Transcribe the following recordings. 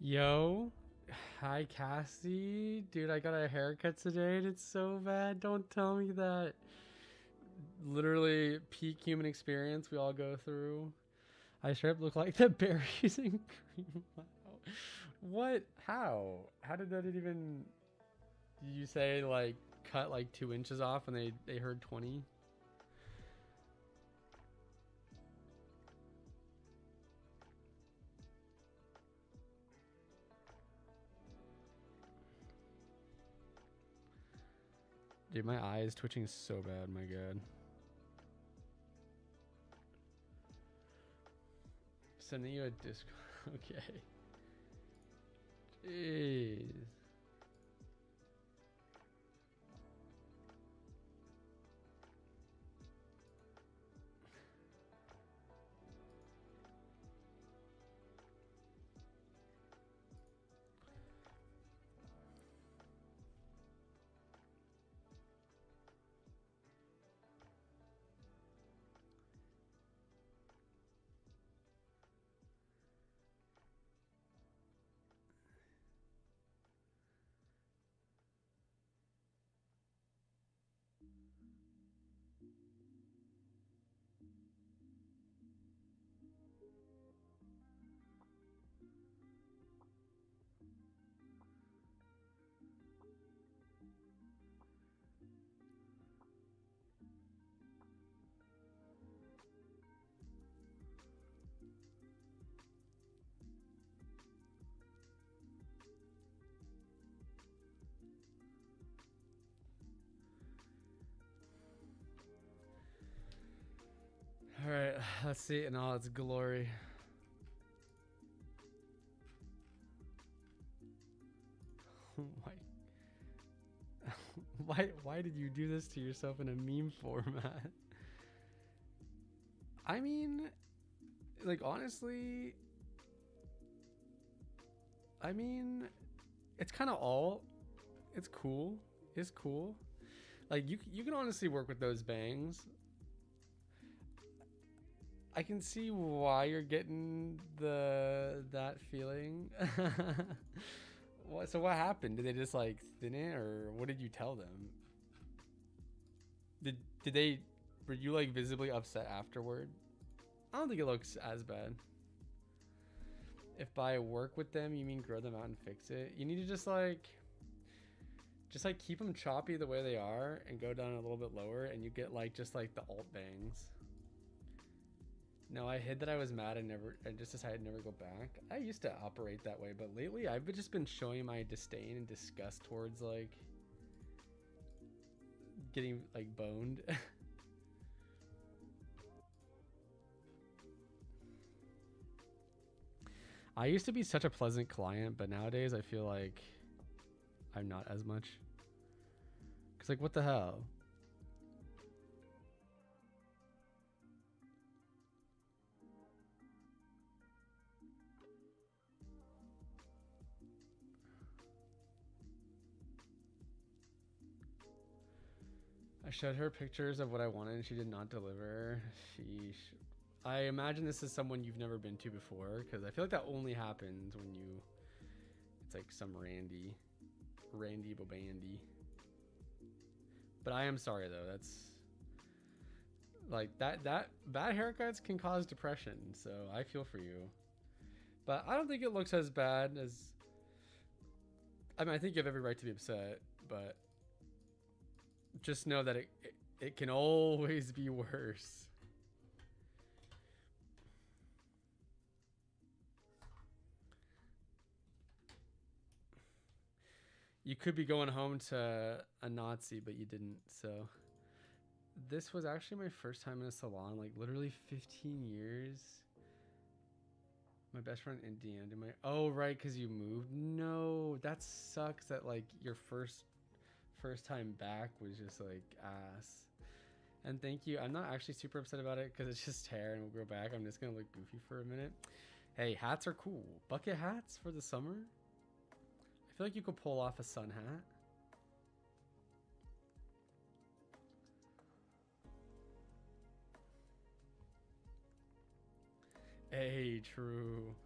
Yo, hi Cassie. Dude, I got a haircut today and it's so bad. Don't tell me that. Literally peak human experience we all go through. I straight up look like the berries and cream. Wow. What? How? How did that even? Did you say like cut like 2 inches off and they heard 20? Dude, my eye is twitching so bad. My God. Sending you a disc. Okay. Jeez. All right, let's see it in all its glory. Why? Why did you do this to yourself in a meme format? I mean, like honestly, I mean, it's kind of all. It's cool. It's cool. Like you can honestly work with those bangs. I can see why you're getting that feeling. So what happened? Did they just like thin it, or what did you tell them? Did they? Were you like visibly upset afterward? I don't think it looks as bad. If by work with them you mean grow them out and fix it, you need to just like keep them choppy the way they are and go down a little bit lower, and you get like just like the alt bangs. No, I hid that I was mad and just decided to never go back. I used to operate that way, but lately I've just been showing my disdain and disgust towards like getting like boned. I used to be such a pleasant client, but nowadays I feel like I'm not as much. Cause like what the hell? I showed her pictures of what I wanted and she did not deliver. Sheesh. I imagine this is someone you've never been to before, because I feel like that only happens when it's like some Randy Bobandy. But I am sorry though. That's like that bad haircuts can cause depression, so I feel for you. But I don't think it looks as bad as. I mean, I think you have every right to be upset, but just know that it can always be worse. You could be going home to a Nazi, but you didn't. So this was actually my first time in a salon, like literally 15 years. My best friend Indiana did my. Oh right, because you moved. No, that sucks. That like your first time back was just like ass. And thank you. I'm not actually super upset about it because it's just hair and we'll grow back. I'm just gonna look goofy for a minute. Hey, hats are cool. Bucket hats for the summer. I feel like you could pull off a sun hat. Hey, true.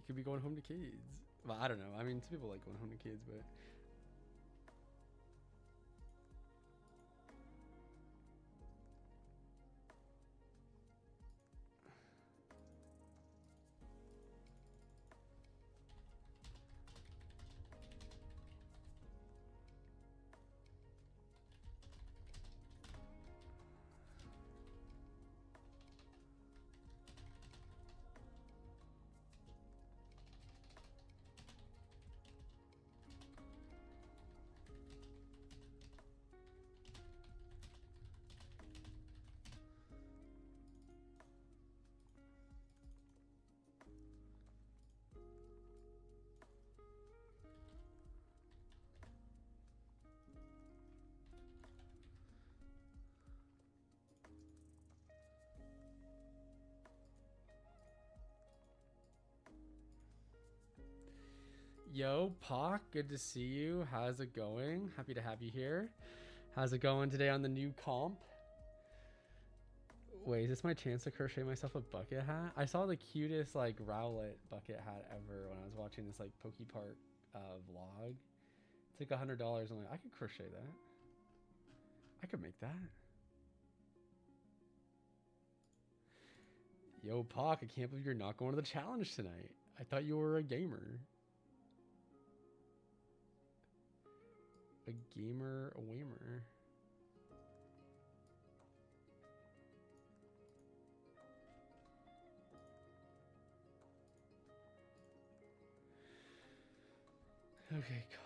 You could be going home to kids. Well, I don't know. I mean, some people like going home to kids, but yo, Pac, good to see you. How's it going? Happy to have you here. How's it going today on the new comp? Wait, is this my chance to crochet myself a bucket hat? I saw the cutest like Rowlet bucket hat ever when I was watching this like Poke Park vlog. It's like $100. I'm like, I could crochet that. I could make that. Yo, Pac, I can't believe you're not going to the challenge tonight. I thought you were a gamer. A gamer, a wamer. Okay, God.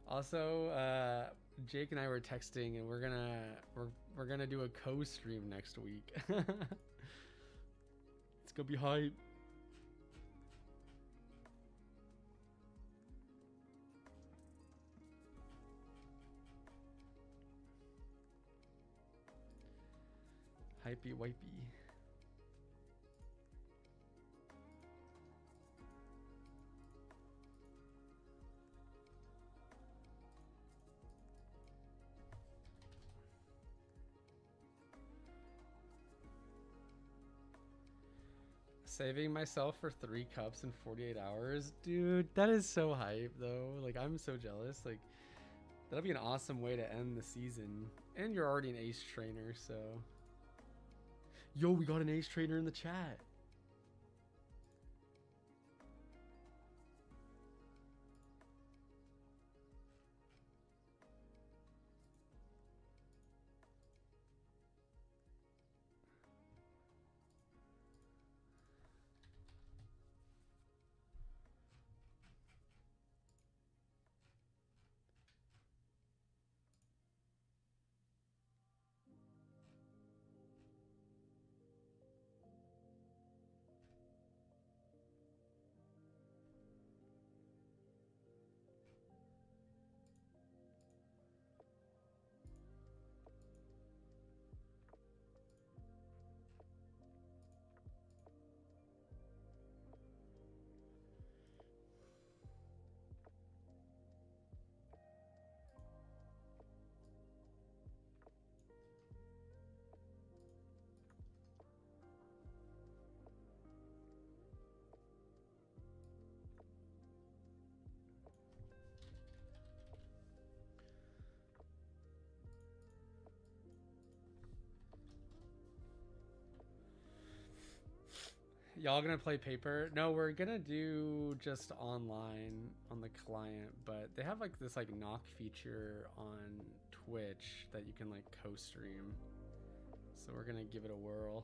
Also, Jake and I were texting, and we're gonna do a co-stream next week. It's gonna be hype. Hypey wipey. Saving myself for 3 cups in 48 hours. Dude, that is so hype though. Like, I'm so jealous. Like, that'll be an awesome way to end the season. And you're already an ace trainer, so. Yo, we got an ace trainer in the chat. Y'all gonna play paper? No, we're gonna do just online on the client, but they have like this like knock feature on Twitch that you can like co-stream. So we're gonna give it a whirl.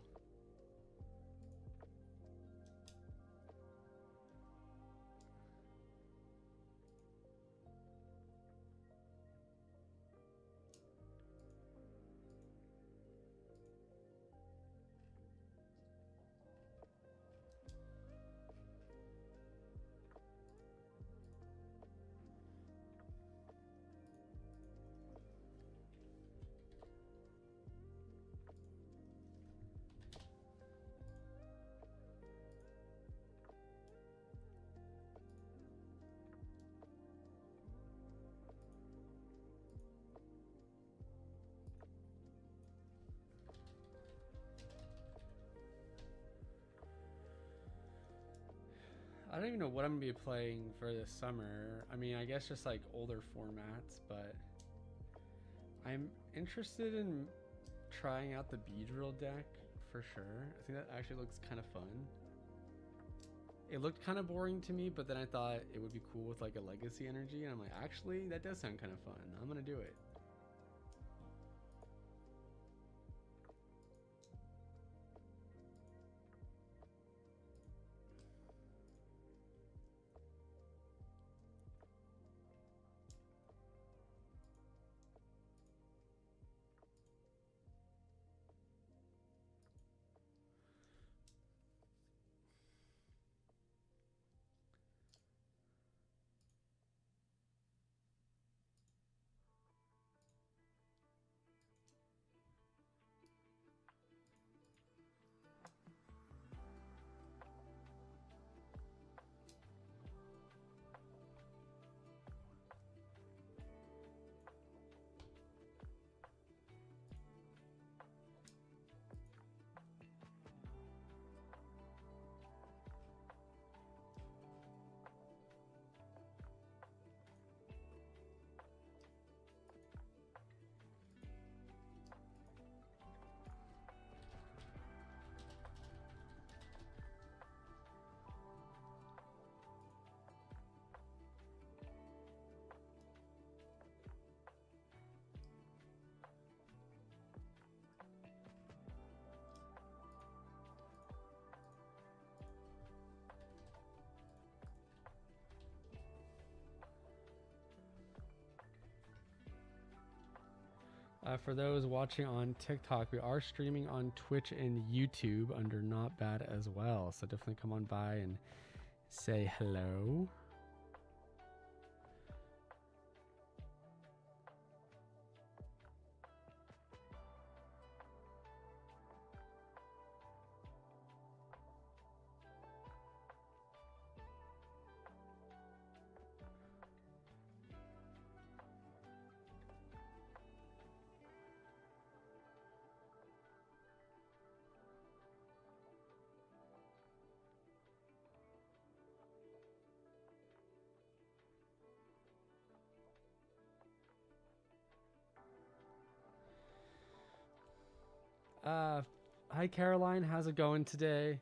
don't even know what I'm gonna be playing for this summer. I mean, I guess just like older formats, but I'm interested in trying out the Beedrill deck for sure. I think that actually looks kind of fun. It looked kind of boring to me, but then I thought it would be cool with like a legacy energy, and I'm like, actually, that does sound kind of fun. I'm gonna do it. For those watching on TikTok, we are streaming on Twitch and YouTube under Not Bad as well. So definitely come on by and say hello. Hi Caroline, how's it going today?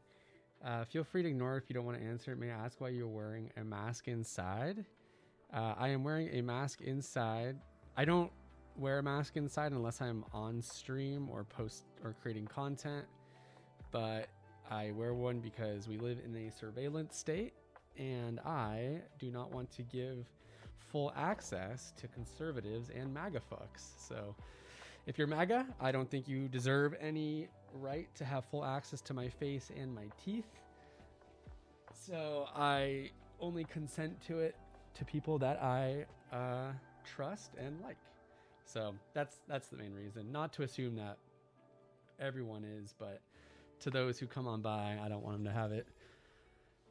Feel free to ignore if you don't want to answer. May I ask why you're wearing a mask inside? I am wearing a mask inside. I don't wear a mask inside unless I'm on stream or post or creating content, but I wear one because we live in a surveillance state and I do not want to give full access to conservatives and MAGA fucks. So if you're MAGA, I don't think you deserve any right to have full access to my face and my teeth. So I only consent to it to people that I trust and like. So that's the main reason. Not to assume that everyone is, but to those who come on by, I don't want them to have it.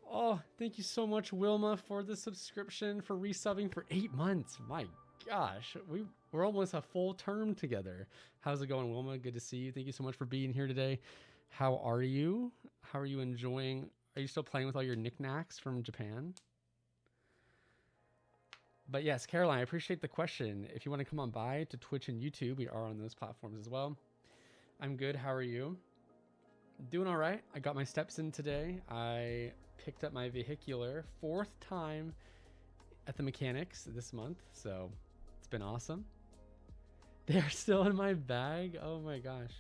Oh, thank you so much, Wilma, for the subscription, for resubbing for 8 months. My gosh, we're almost a full term together. How's it going, Wilma? Good to see you. Thank you so much for being here today. How are you? How are you enjoying? Are you still playing with all your knickknacks from Japan? But yes, Caroline, I appreciate the question. If you want to come on by to Twitch and YouTube, we are on those platforms as well. I'm good. How are you? Doing all right. I got my steps in today. I picked up my vehicular 4th time at the mechanics this month, so it's been awesome. They're still in my bag. Oh my gosh.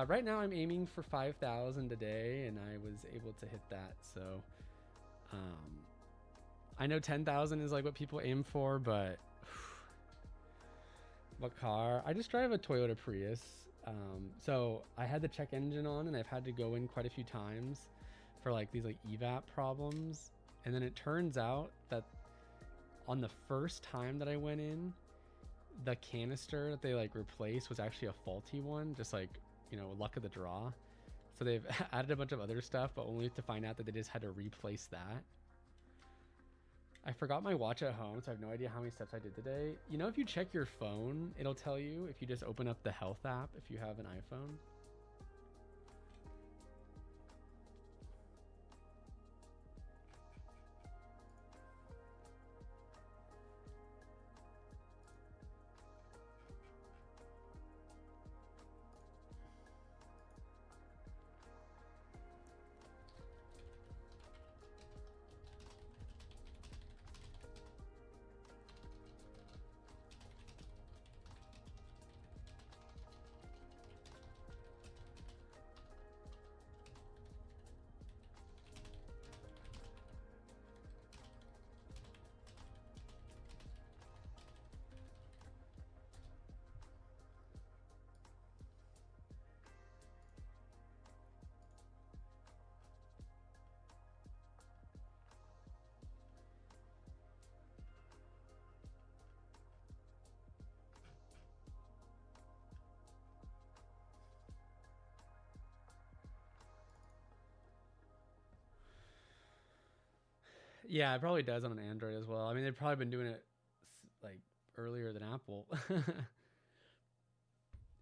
Right now I'm aiming for 5,000 a day, and I was able to hit that. So I know 10,000 is like what people aim for, but what car? I just drive a Toyota Prius. So I had the check engine on, and I've had to go in quite a few times for like these like evap problems. And then it turns out that on the first time that I went in, the canister that they like replaced was actually a faulty one, just like, you know, luck of the draw. So they've added a bunch of other stuff, but only to find out that they just had to replace that. I forgot my watch at home, so I have no idea how many steps I did today. You know, if you check your phone, it'll tell you if you just open up the health app if you have an iPhone. Yeah, it probably does on an Android as well. I mean, they've probably been doing it like earlier than Apple.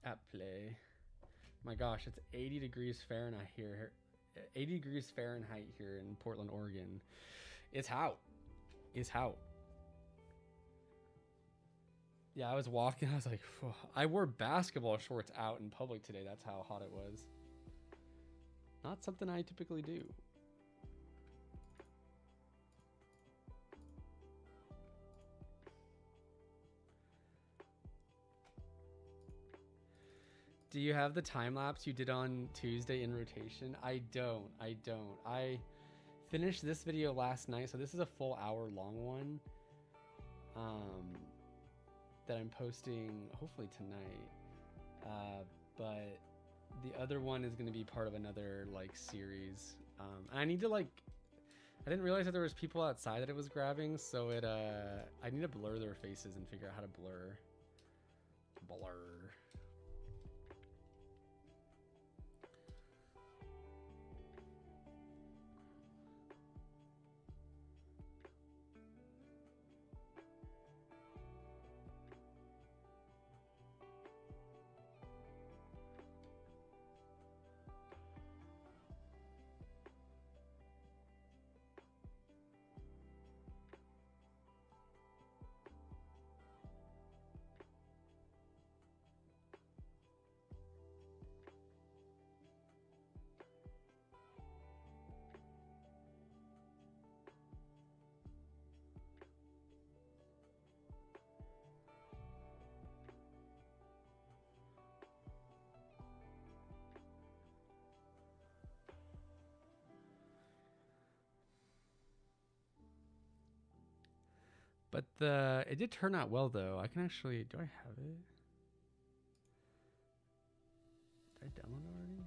App Play. My gosh, it's 80 degrees Fahrenheit here. 80 degrees Fahrenheit here in Portland, Oregon. It's hot. It's hot. Yeah, I was walking. I was like, phew. I wore basketball shorts out in public today. That's how hot it was. Not something I typically do. Do you have the time lapse you did on Tuesday in rotation? I don't. I finished this video last night, so this is a full hour long one. That I'm posting hopefully tonight. But the other one is going to be part of another like series. I need to like, I didn't realize that there was people outside that it was grabbing, so I need to blur their faces and figure out how to blur. But it did turn out well though. I can actually, do I have it? Did I download it already?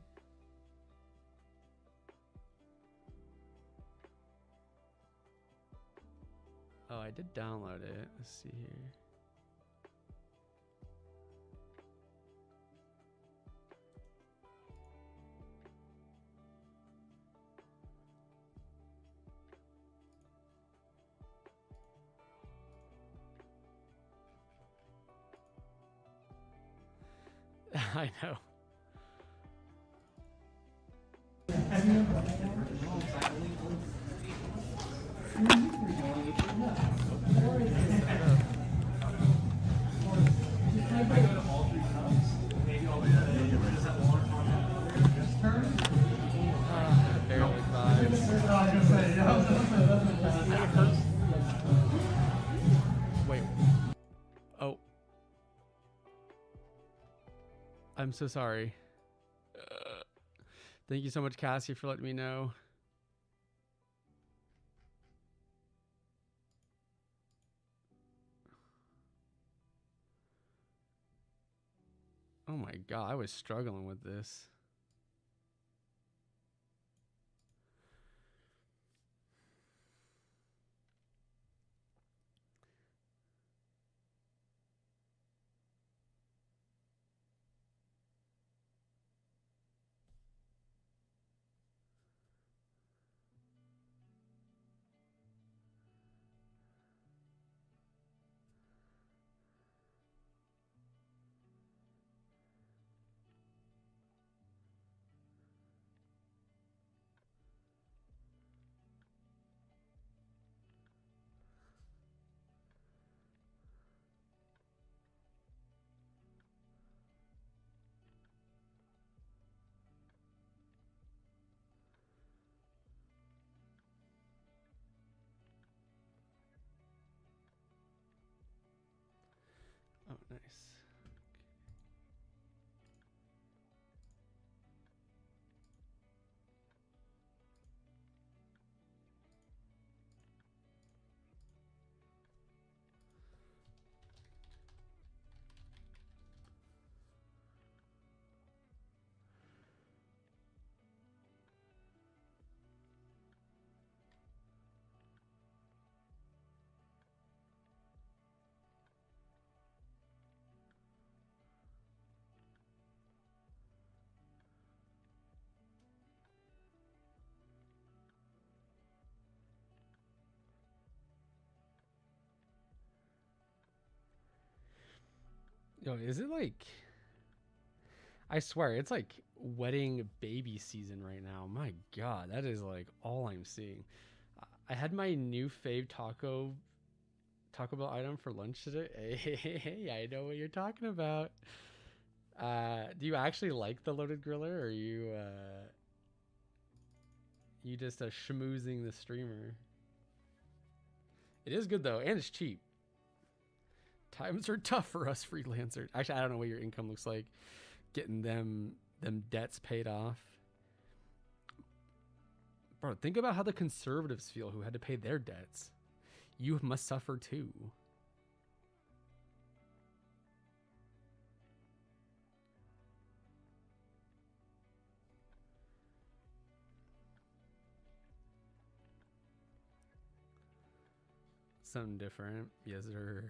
Oh, I did download it. Let's see here. I know. Barely vibes. Wait. Oh. I'm so sorry. Thank you so much, Cassie, for letting me know. Oh my god, I was struggling with this. Yo, is it like? I swear, it's like wedding baby season right now. My God, that is like all I'm seeing. I had my new fave Taco Bell item for lunch today. Hey, I know what you're talking about. Do you actually like the loaded griller, or you just schmoozing the streamer? It is good though, and it's cheap. Times are tough for us freelancers. Actually, I don't know what your income looks like. Getting them debts paid off. Bro, think about how the conservatives feel who had to pay their debts. You must suffer too. Something different. Yes, sir.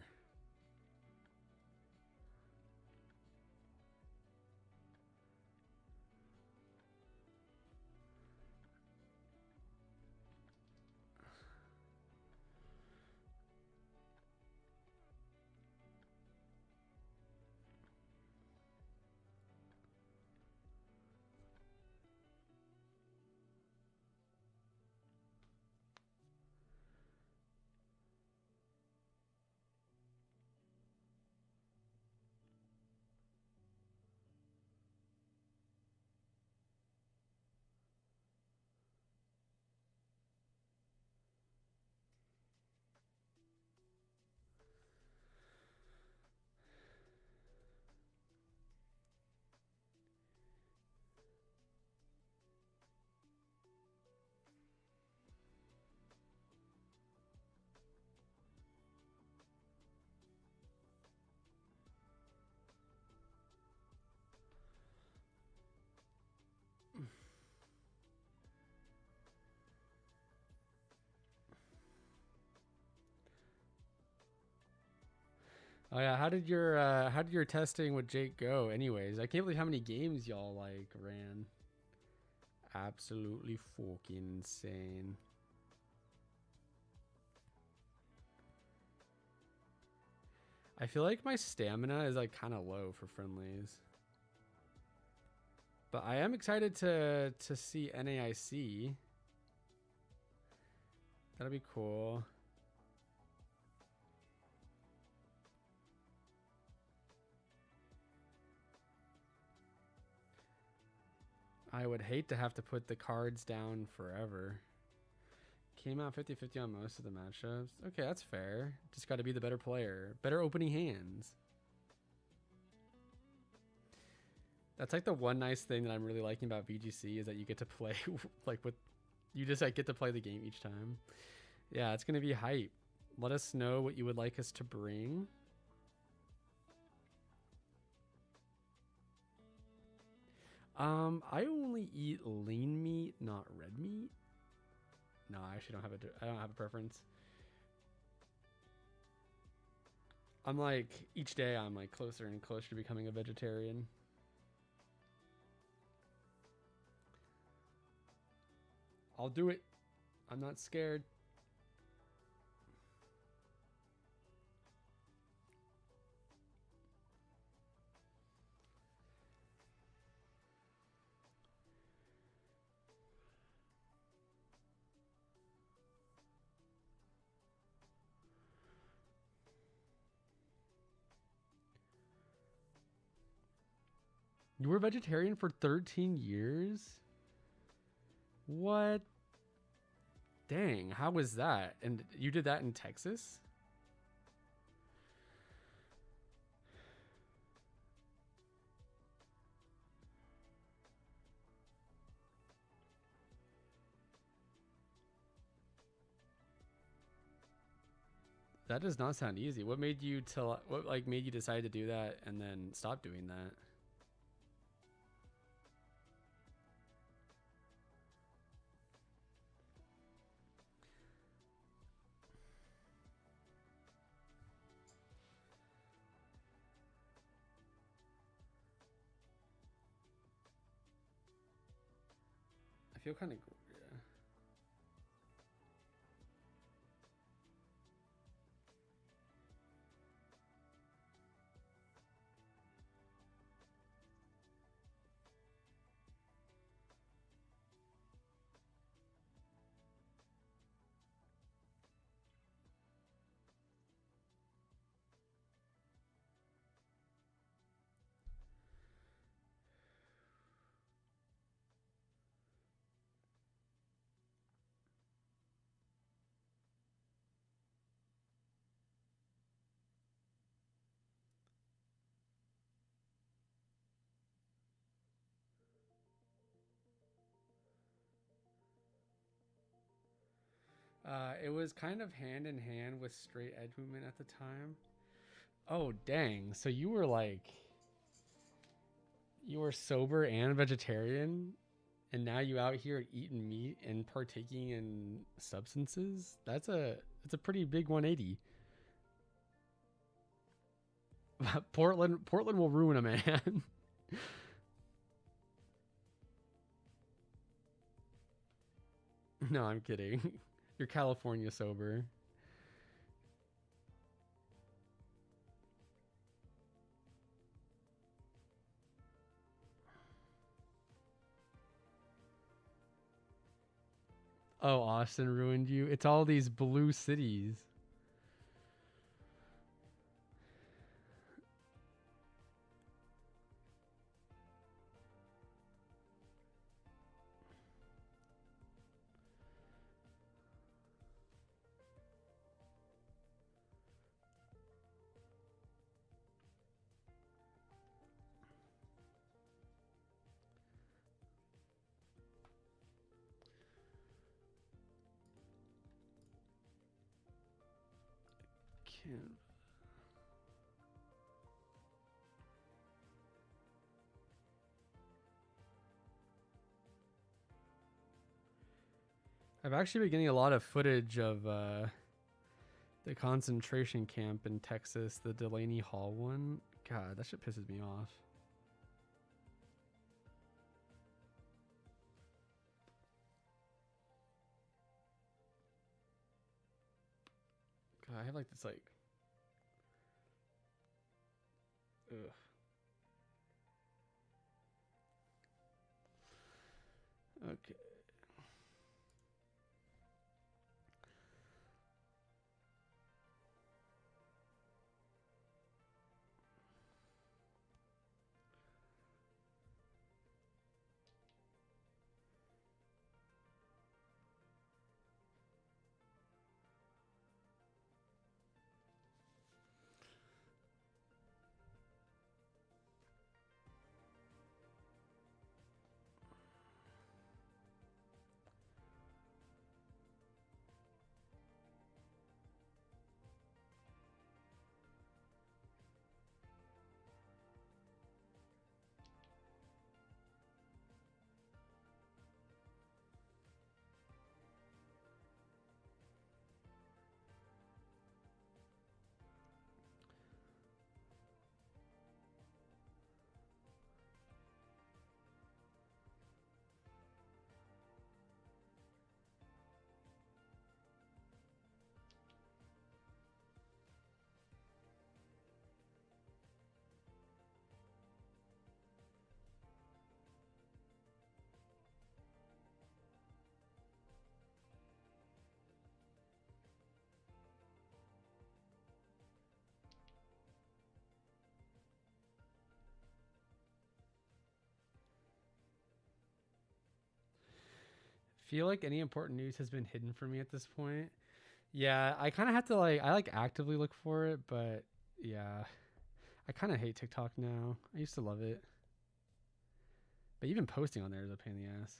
Oh yeah, how did your testing with Jake go? Anyways, I can't believe how many games y'all like ran. Absolutely fucking insane. I feel like my stamina is like kind of low for friendlies. But I am excited to see NAIC. That'll be cool. I would hate to have to put the cards down forever. Came out 50-50 on most of the matchups. Okay, that's fair. Just got to be the better player. Better opening hands. That's like the one nice thing that I'm really liking about VGC is that you get to play like with you just like get to play the game each time. Yeah, it's going to be hype. Let us know what you would like us to bring. I only eat lean meat, not red meat. No, I actually I don't have a preference. I'm like each day I'm like closer and closer to becoming a vegetarian. I'll do it. I'm not scared. You were vegetarian for 13 years? What? Dang, how was that? And you did that in Texas? That does not sound easy. What made you made you decide to do that and then stop doing that? I feel kind of yeah. It was kind of hand in hand with straight edge movement at the time. Oh dang! So you were like, you were sober and vegetarian, and now you out here eating meat and partaking in substances. That's a pretty big 180. Portland will ruin a man. No, I'm kidding. You're California sober. Oh, Austin ruined you. It's all these blue cities. Can't. I've actually been getting a lot of footage of the concentration camp in Texas, the Delaney Hall one. God, that shit pisses me off. God, I have like this like, ugh. Okay. Feel like any important news has been hidden from me at this point. Yeah, I kind of have to like, I like actively look for it, but yeah, I kind of hate TikTok now. I used to love it, but even posting on there is a pain in the ass.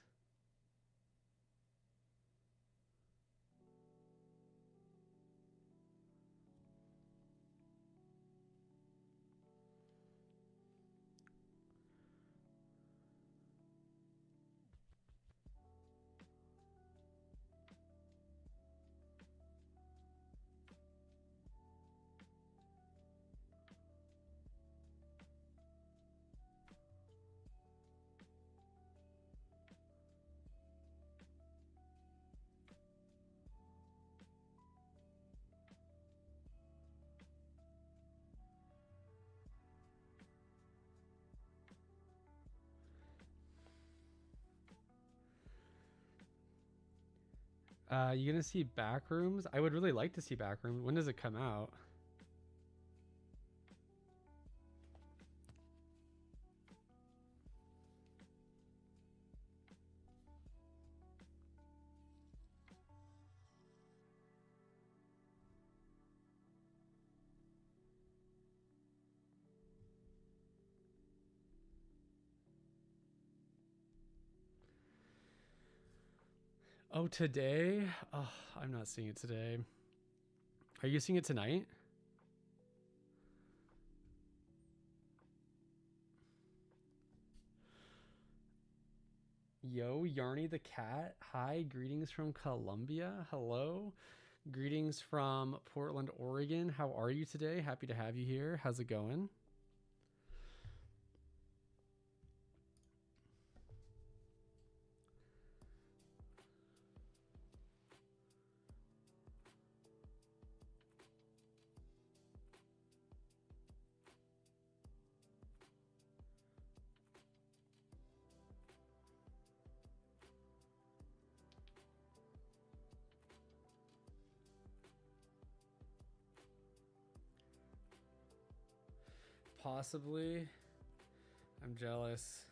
You gonna see Backrooms? I would really like to see Backrooms. When does it come out? Oh, today? Oh, I'm not seeing it today. Are you seeing it tonight? Yo, Yarny the cat. Hi, greetings from Colombia. Hello. Greetings from Portland, Oregon. How are you today? Happy to have you here. How's it going? Possibly. I'm jealous.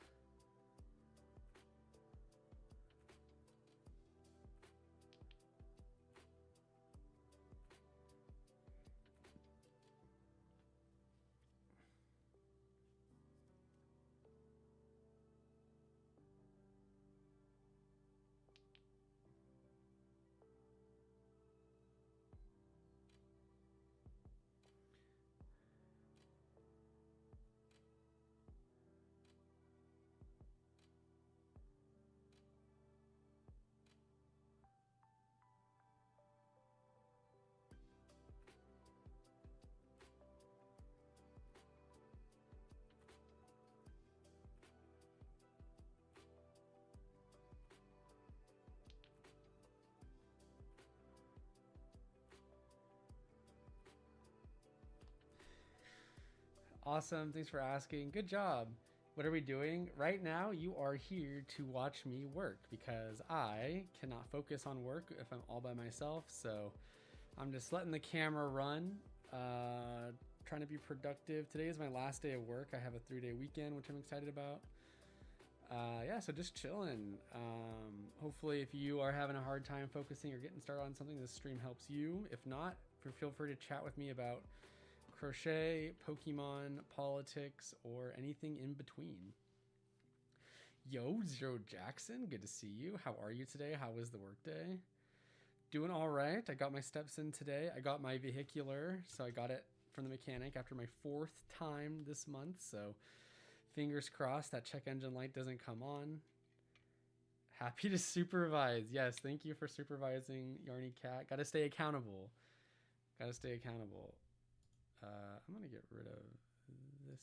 Awesome. Thanks for asking. Good job. What are we doing? Right now, you are here to watch me work because I cannot focus on work if I'm all by myself. So I'm just letting the camera run, trying to be productive. Today is my last day of work. I have a 3-day weekend, which I'm excited about. Yeah, so just chilling. Hopefully, if you are having a hard time focusing or getting started on something, this stream helps you. If not, feel free to chat with me about crochet, Pokemon, politics, or anything in between. Yo, Zero Jackson, good to see you. How are you today? How was the workday? Doing all right. I got my steps in today. I got my vehicular, so I got it from the mechanic after my 4th time this month. So fingers crossed that check engine light doesn't come on. Happy to supervise. Yes, thank you for supervising, Yarny Cat. Got to stay accountable. Got to stay accountable. I'm going to get rid of this.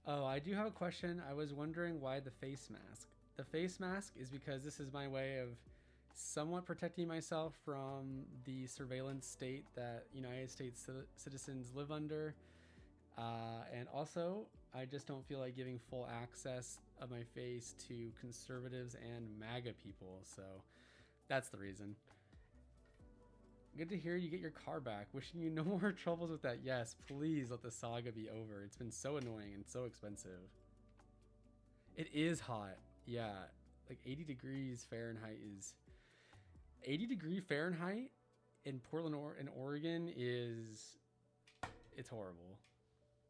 Oh, I do have a question. I was wondering why the face mask. The face mask is because this is my way of somewhat protecting myself from the surveillance state that United States citizens live under. And also, I just don't feel like giving full access of my face to conservatives and MAGA people. So that's the reason. Good to hear you get your car back. Wishing you no more troubles with that. Yes, please let the saga be over. It's been so annoying and so expensive. It is hot. Yeah, like 80 degrees Fahrenheit is 80-degree Fahrenheit in Portland in Oregon is it's horrible.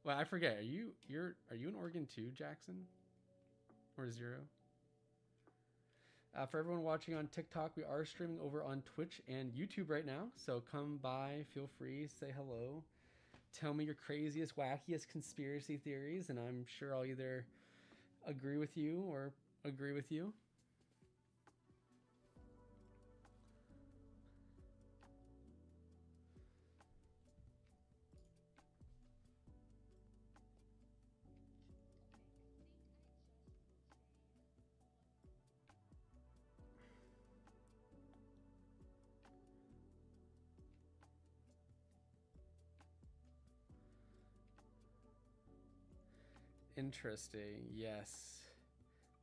Well, I forget. Are you in Oregon too, Jackson? Or Zero? For everyone watching on TikTok, we are streaming over on Twitch and YouTube right now. So come by, feel free, say hello. Tell me your craziest, wackiest conspiracy theories, and I'm sure I'll either agree with you or agree with you. Interesting. Yes.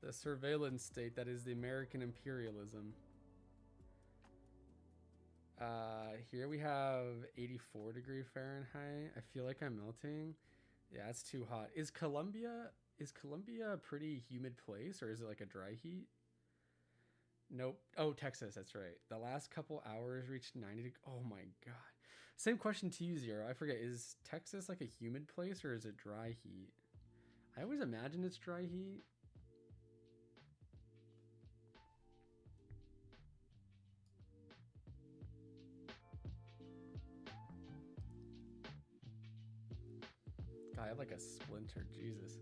The surveillance state that is the American imperialism. Here we have 84 degree Fahrenheit. I feel like I'm melting. Yeah, it's too hot. Is Colombia a pretty humid place, or is it like a dry heat? Nope. Oh, Texas, that's right. The last couple hours reached 90. Oh my god. Same question to you, Zero. I forget. Is Texas like a humid place, or is it dry heat? I always imagine it's dry heat. God, I have like a splinter. Jesus.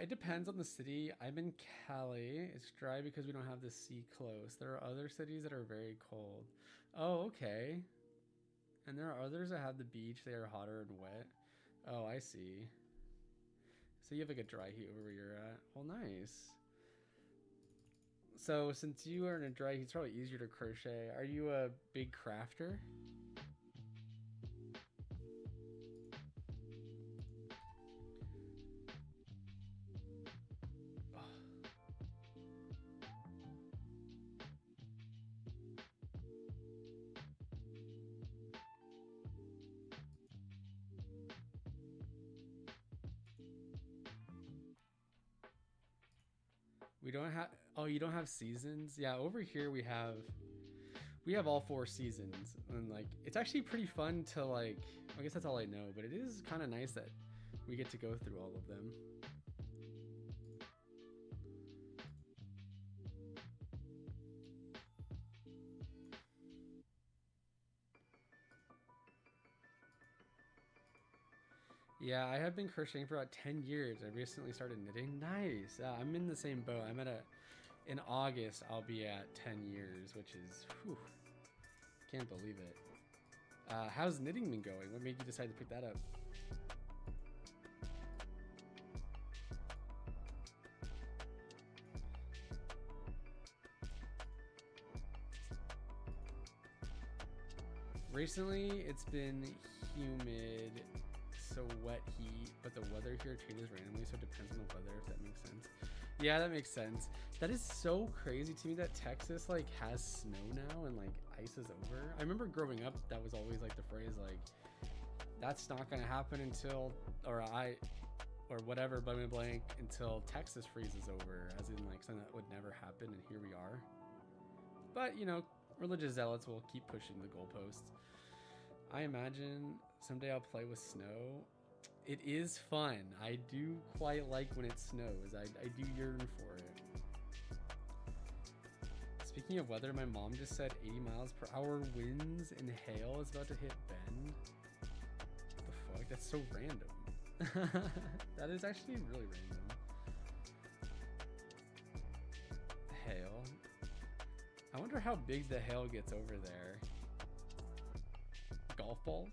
It depends on the city. I'm in Cali. It's dry because we don't have the sea close. There are other cities that are very cold. Oh, okay. And there are others that have the beach. They are hotter and wet. Oh, I see. So you have like a dry heat over where you're at. Well, nice. So since you are in a dry heat, it's probably easier to crochet. Are you a big crafter? We don't have. Oh, you don't have seasons? Yeah, over here we have all 4 seasons, and like it's actually pretty fun to like. I guess that's all I know, but it is kind of nice that we get to go through all of them. Yeah, I have been crocheting for about 10 years. I recently started knitting. Nice. I'm in the same boat. In August, I'll be at 10 years, which is, whew, can't believe it. How's knitting been going? What made you decide to pick that up? Recently, it's been humid, so wet heat, but the weather here changes randomly, so it depends on the weather, if that makes sense. Yeah, that makes sense. That is so crazy to me that Texas like has snow now and like ice is over. I remember growing up, that was always like the phrase like, that's not gonna happen until, or whatever, blank blank, until Texas freezes over, as in like something that would never happen, and here we are. But you know, religious zealots will keep pushing the goalposts. I imagine someday I'll play with snow. It is fun. I do quite like when it snows. I do yearn for it. Speaking of weather, my mom just said 80 miles per hour winds and hail is about to hit Bend. What the fuck? That's so random. That is actually really random. Hail. I wonder how big the hail gets over there. Golf balls?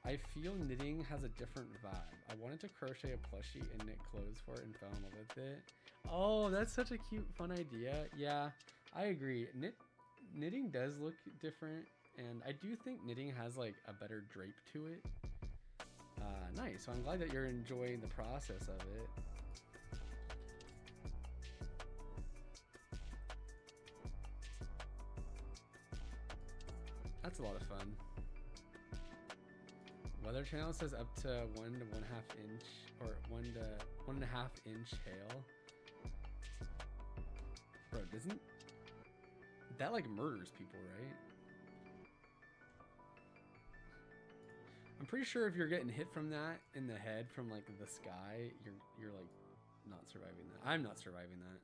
I feel knitting has a different vibe. I wanted to crochet a plushie and knit clothes for it and fell in love with it. Oh, that's such a cute, fun idea. Yeah, I agree. Knitting does look different, and I do think knitting has like a better drape to it. Nice. So I'm glad that you're enjoying the process of it. That's a lot of fun. Weather Channel says up to 1 to 1.5 inch, or 1 to 1.5 inch hail. Bro, doesn't that like murders people, right? I'm pretty sure if you're getting hit from that in the head from like the sky, you're like not surviving that. I'm not surviving that.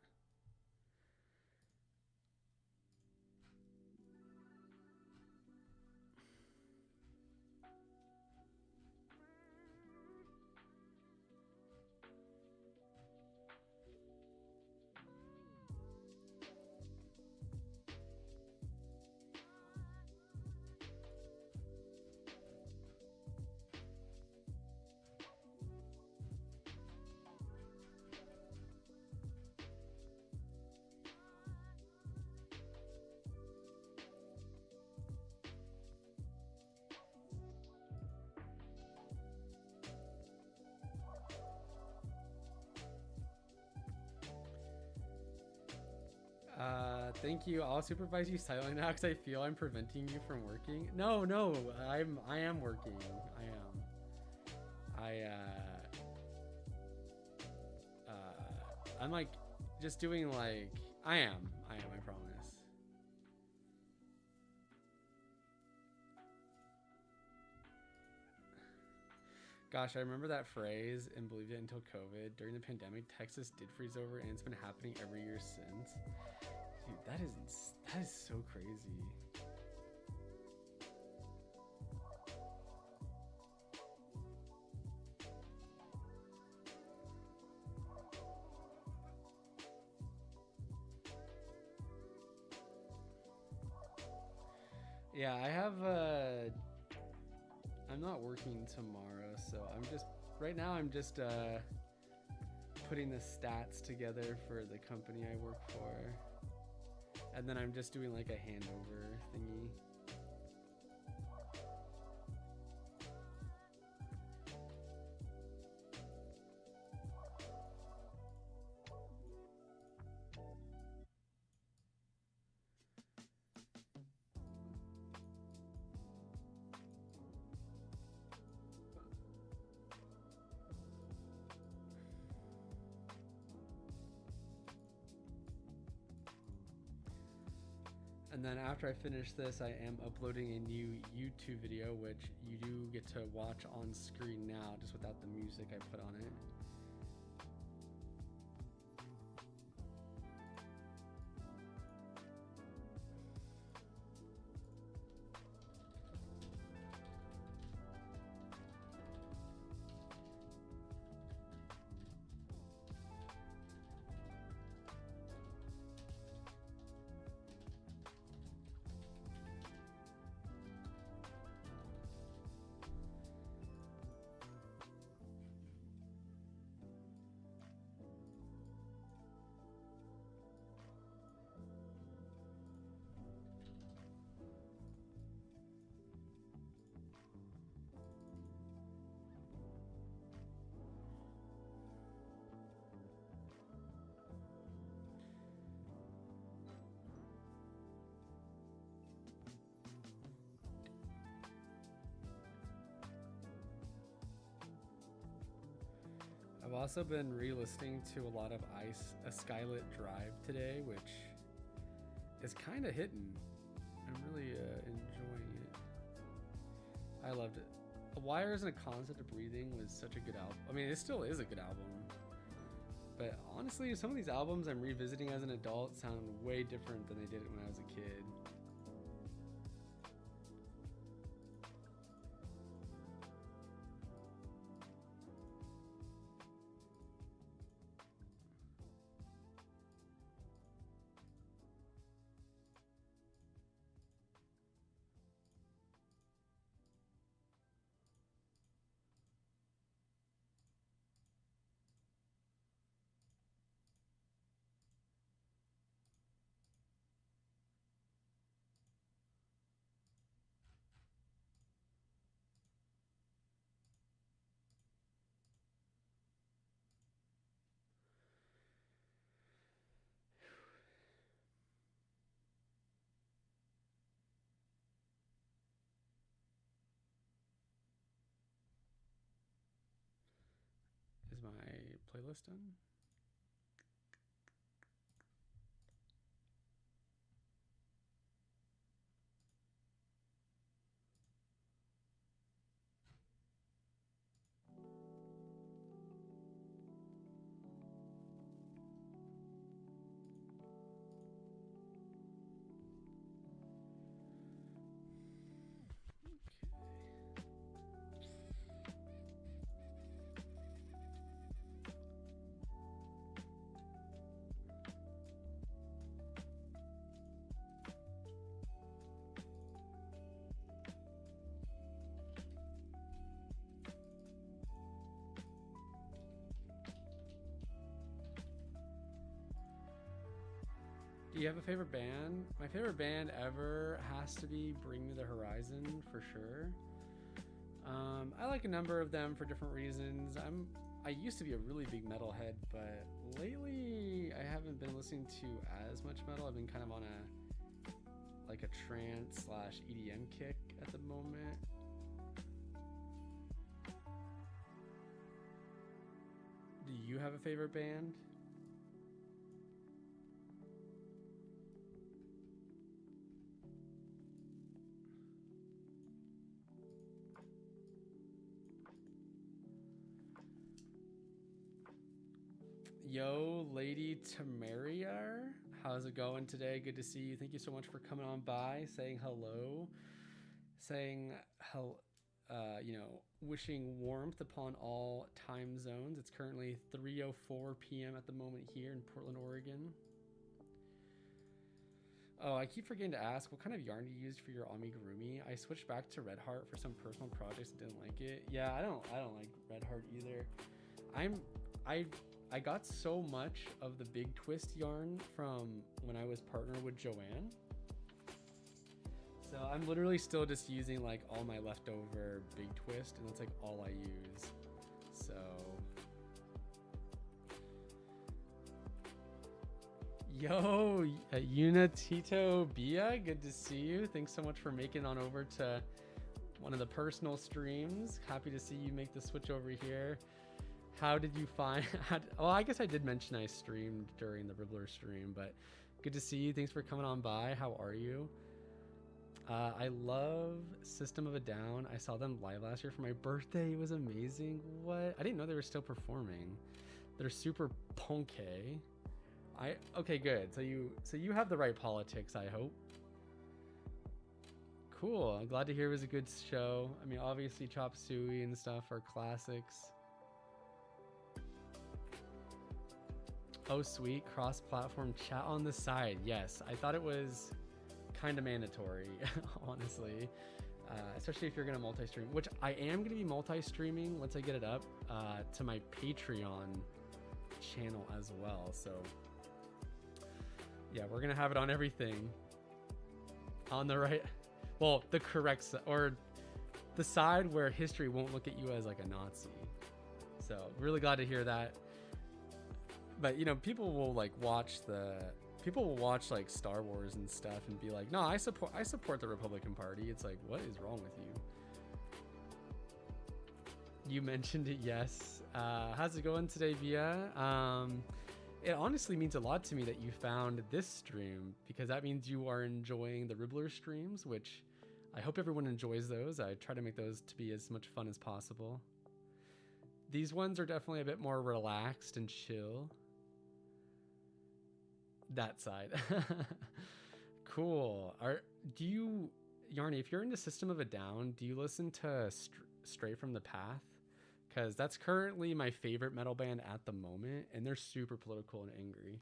Thank you. I'll supervise you silently now because I feel I'm preventing you from working. No, I am working. I'm like just doing like I promise. Gosh, I remember that phrase and believed it until COVID. During the pandemic, Texas did freeze over, and it's been happening every year since. Dude, that is so crazy. Yeah, I'm not working tomorrow, so I'm just putting the stats together for the company I work for. And then I'm just doing like a handover thingy. And then after I finish this, I am uploading a new YouTube video, which you do get to watch on screen now, just without the music I put on it. I've also been re-listening to a lot of A Skylit Drive today, which is kind of hitting. I'm really enjoying it. I loved it. A Wires and a Concept of Breathing was such a good album. I mean, it still is a good album. But honestly, some of these albums I'm revisiting as an adult sound way different than they did when I was a kid. Is my playlist done? Do you have a favorite band? My favorite band ever has to be Bring Me the Horizon for sure. I like a number of them for different reasons. I used to be a really big metalhead, but lately I haven't been listening to as much metal. I've been kind of on a like a trance slash EDM kick at the moment. Do you have a favorite band? Yo, Lady Tamariar, how's it going today? Good to see you. Thank you so much for coming on by, saying hello, saying wishing warmth upon all time zones. It's currently 3:04 p.m. at the moment here in Portland, Oregon. Oh, I keep forgetting to ask, what kind of yarn you used for your amigurumi? I switched back to Red Heart for some personal projects and didn't like it. Yeah, I don't like Red Heart either. I got so much of the Big Twist yarn from when I was partnered with Joanne. So I'm literally still just using like all my leftover Big Twist, and that's like all I use. So yo, Unatito Bia, good to see you. Thanks so much for making on over to one of the personal streams. Happy to see you make the switch over here. How did you find... well, I guess I did mention I streamed during the Ribbler stream, but good to see you. Thanks for coming on by. How are you? I love System of a Down. I saw them live last year for my birthday. It was amazing. What? I didn't know they were still performing. They're super punky. Okay, good. So you have the right politics, I hope. Cool. I'm glad to hear it was a good show. I mean, obviously Chop Suey and stuff are classics. Oh, sweet. Cross-platform chat on the side. Yes, I thought it was kind of mandatory, honestly. Especially if you're going to multi-stream, which I am going to be multi-streaming once I get it up to my Patreon channel as well. So, yeah, we're going to have it on everything. On the right... Well, the correct side, or the side where history won't look at you as like a Nazi. So, really glad to hear that. But people will watch like Star Wars and stuff and be like, no, I support the Republican Party. It's like, what is wrong with you? You mentioned it, yes. How's it going today, Via? It honestly means a lot to me that you found this stream, because that means you are enjoying the Ribbler streams, which I hope everyone enjoys those. I try to make those to be as much fun as possible. These ones are definitely a bit more relaxed and chill. That side. Cool. Yarny, if you're into System of a Down, do you listen to Stray from the Path? Because that's currently my favorite metal band at the moment, and they're super political and angry.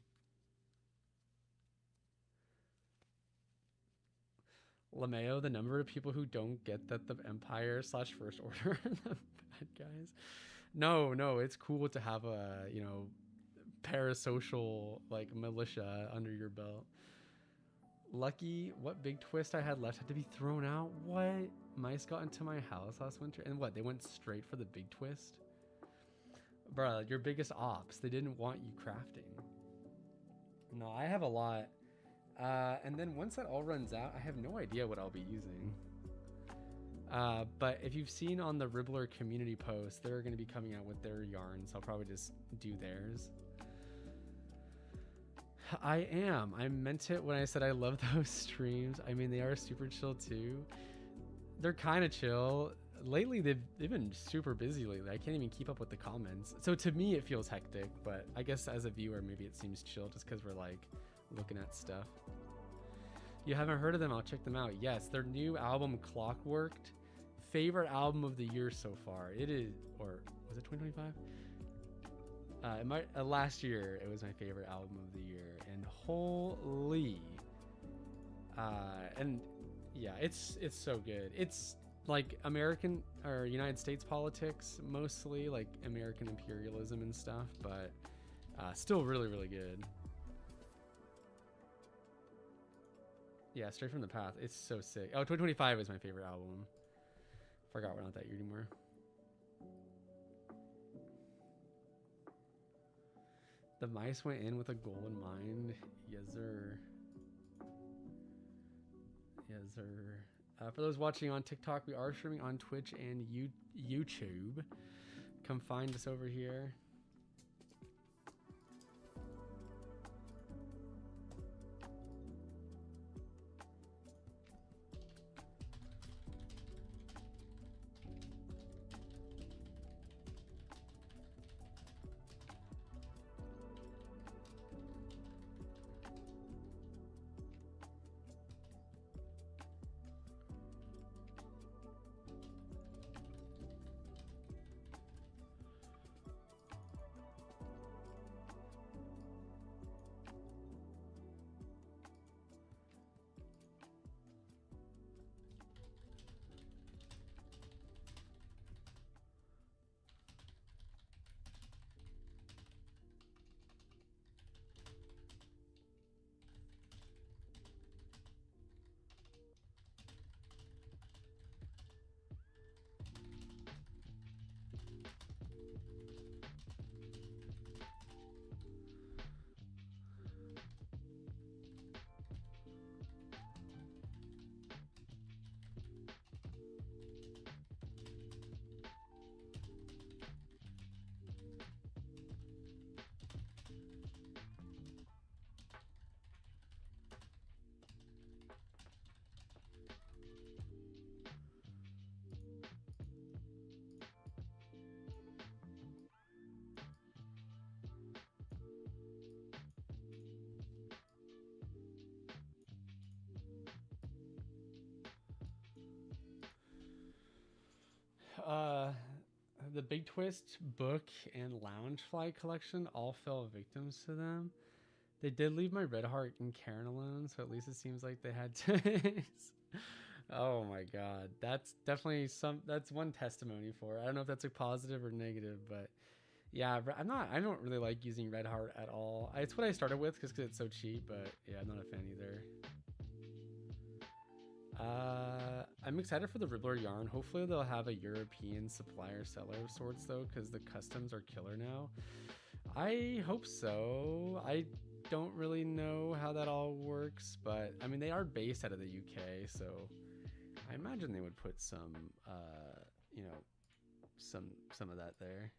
LeMayo, the number of people who don't get that the Empire / First Order are the bad guys. No, it's cool to have a, parasocial militia under your belt. Lucky, what Big Twist I had left had to be thrown out? What? Mice got into my house last winter, and what, they went straight for the Big Twist? Bruh, your biggest ops. They didn't want you crafting. No, I have a lot. And then once that all runs out, I have no idea what I'll be using. But if you've seen on the Ribbler community post, they're going to be coming out with their yarns. I'll probably just do theirs. I meant it when I said I love those streams. I mean, they are super chill too. They're kind of chill. Lately, they've been super busy lately. I can't even keep up with the comments. So to me, it feels hectic, but I guess as a viewer, maybe it seems chill just because we're looking at stuff. You haven't heard of them? I'll check them out. Yes, their new album, Clockworked. Favorite album of the year so far. It is, or was it 2025? Last year it was my favorite album of the year, and holy, and yeah, it's so good. It's like American or United States politics, mostly like American imperialism and stuff, but still really, really good. Yeah, Straight from the Path. It's so sick. Oh, 2025 is my favorite album. Forgot we're not that year anymore. The mice went in with a goal in mind. Yes, sir. Yes, sir. For those watching on TikTok, we are streaming on Twitch and YouTube. Come find us over here. The Big Twist book and Loungefly collection all fell victims to them. They did leave my Red Heart and Karen alone, so at least it seems like they had to. Oh my god, that's definitely that's one testimony for it. I don't know if that's a positive or negative, but yeah, I don't really like using Red Heart at all. It's what I started with just because it's so cheap, but yeah, I'm not a fan either. I'm excited for the Ribbler yarn. Hopefully they'll have a European supplier seller of sorts though, because the customs are killer now. I hope so. I don't really know how that all works, but I mean they are based out of the UK, so I imagine they would put some you know, some of that there.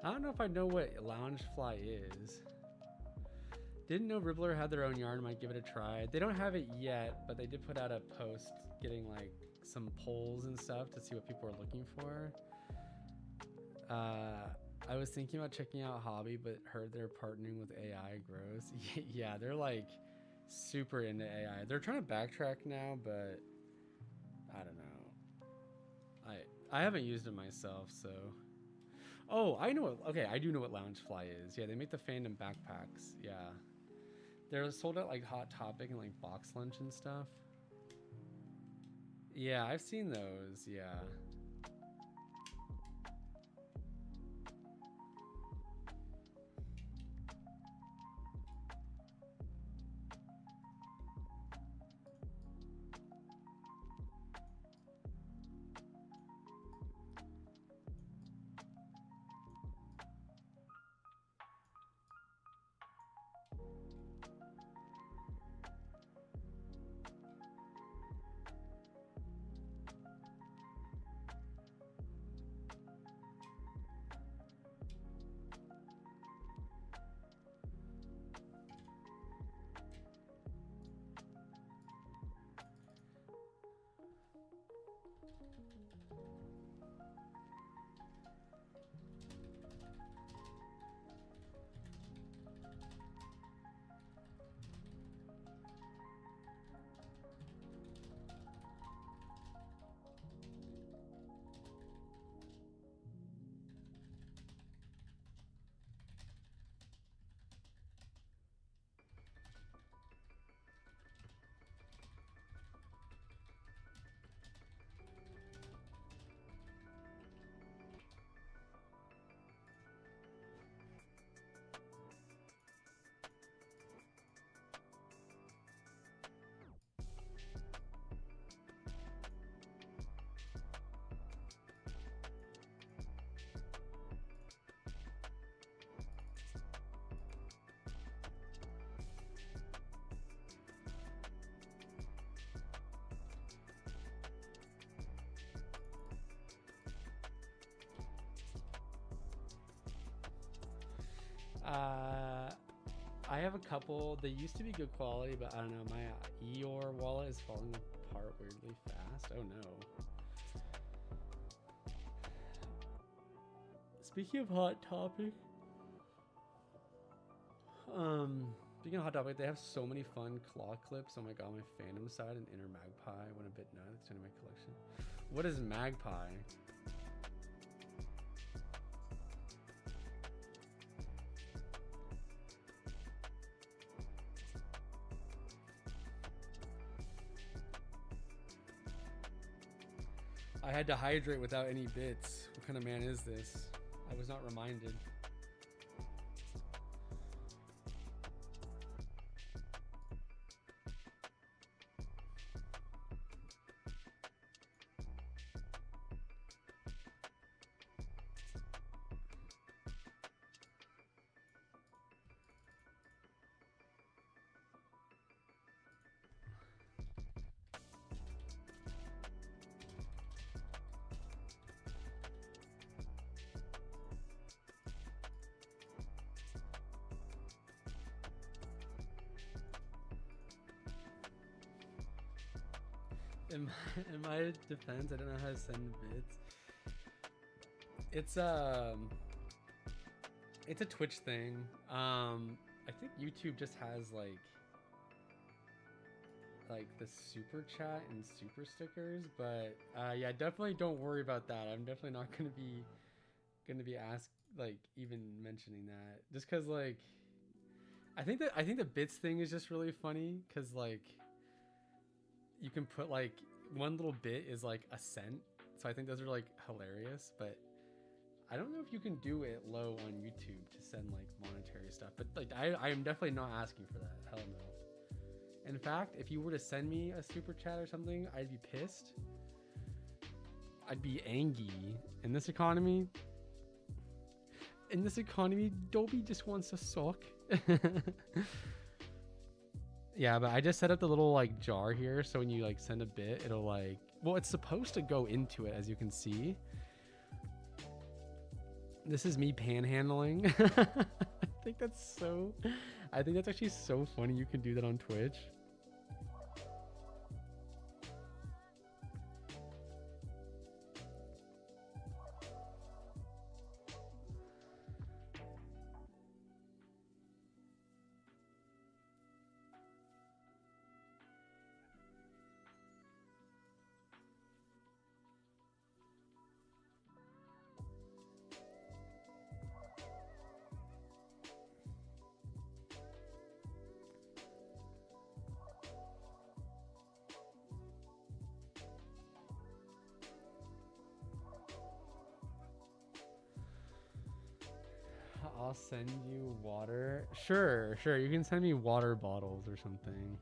I don't know if I know what Loungefly is. Didn't know Ribbler had their own yarn. Might give it a try. They don't have it yet, but they did put out a post getting like some polls and stuff to see what people are looking for. I was thinking about checking out Hobby, but heard they're partnering with AI Gross. Yeah, they're like super into AI. They're trying to backtrack now, but I don't know. I haven't used it myself, so. Oh, I know what. Okay, I do know what Loungefly is. Yeah, they make the fandom backpacks. Yeah, they're sold at like Hot Topic and like Box Lunch and stuff. Yeah, I've seen those. Yeah. Uh, I have a couple. They used to be good quality, but I don't know. My Eeyore wallet is falling apart weirdly fast. Oh no. Speaking of Hot Topic, speaking of Hot Topic, they have so many fun claw clips. Oh my god, my fandom side and inner magpie went a bit nuts into my collection. What is magpie? I had to hydrate without any bits. What kind of man is this? I was not reminded. In my defense, I don't know how to send bits. It's a Twitch thing. I think YouTube just has like the super chat and super stickers, but yeah, definitely don't worry about that. I'm definitely not gonna be asked even mentioning that, just because I think the bits thing is just really funny because you can put one little bit is a cent, so I think those are hilarious, but I don't know if you can do it low on YouTube to send monetary stuff, but I am definitely not asking for that. Hell no. In fact, if you were to send me a super chat or something, I'd be pissed. I'd be angry. In this economy, Dobby just wants to suck. Yeah, but I just set up the little jar here, so when you send a bit, it'll well, it's supposed to go into it, as you can see. This is me panhandling. I think that's actually so funny you can do that on Twitch. I'll send you water. Sure. You can send me water bottles or something.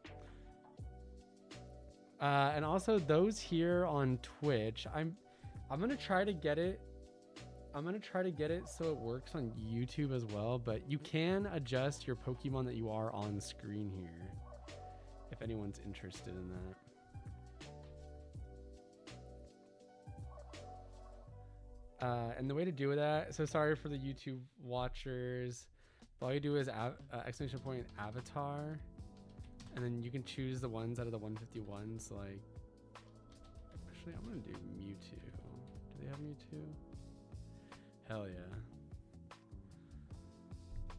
And also those here on Twitch, I'm gonna try to get it. I'm gonna try to get it so it works on YouTube as well. But you can adjust your Pokemon that you are on screen here, if anyone's interested in that. And the way to do that, so sorry for the YouTube watchers, all you do is exclamation point avatar, and then you can choose the ones out of the 151s. Actually, I'm gonna do Mewtwo. Do they have Mewtwo? Hell yeah.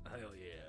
Hell yeah.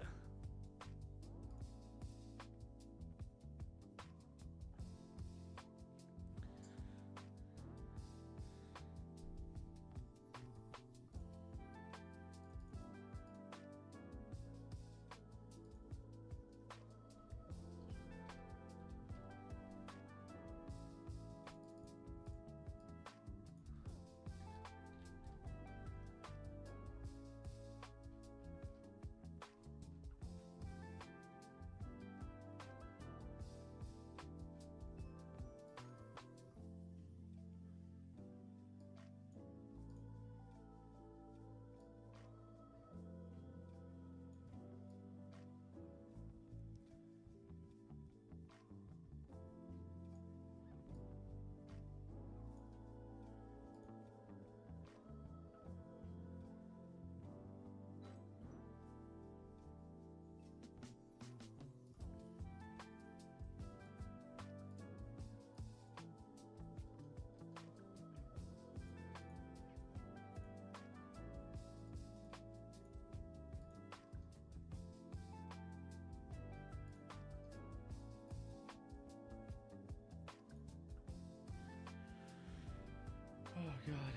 Oh god.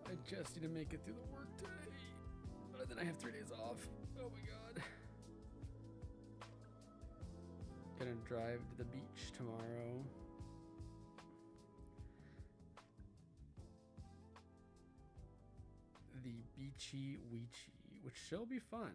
I just need to make it through the work day. But then I have 3 days off. Oh my god. Gonna drive to the beach tomorrow. The Beachy Weechy, which shall be fun.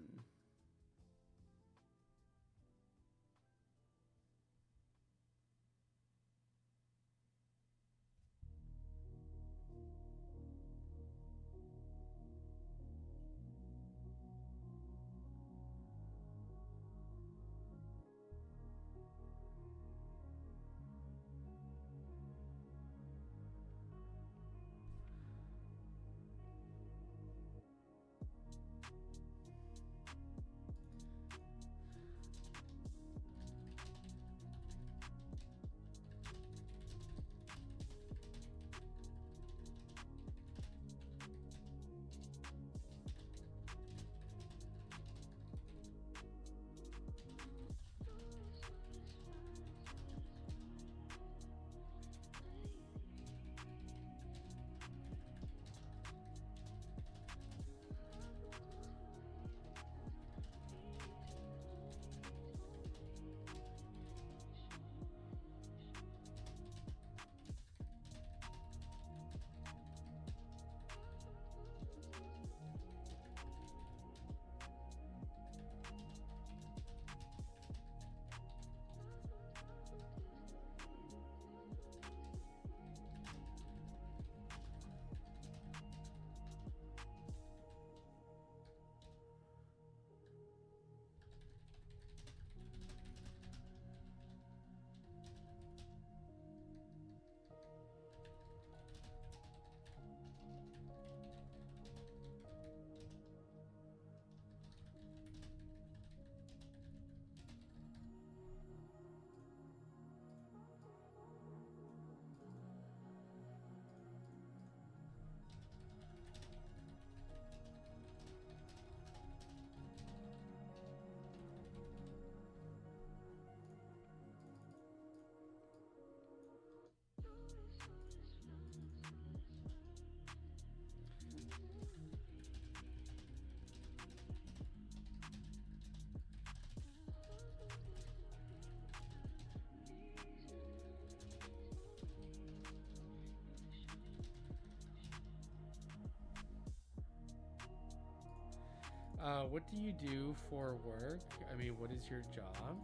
What do you do for work? I mean, what is your job?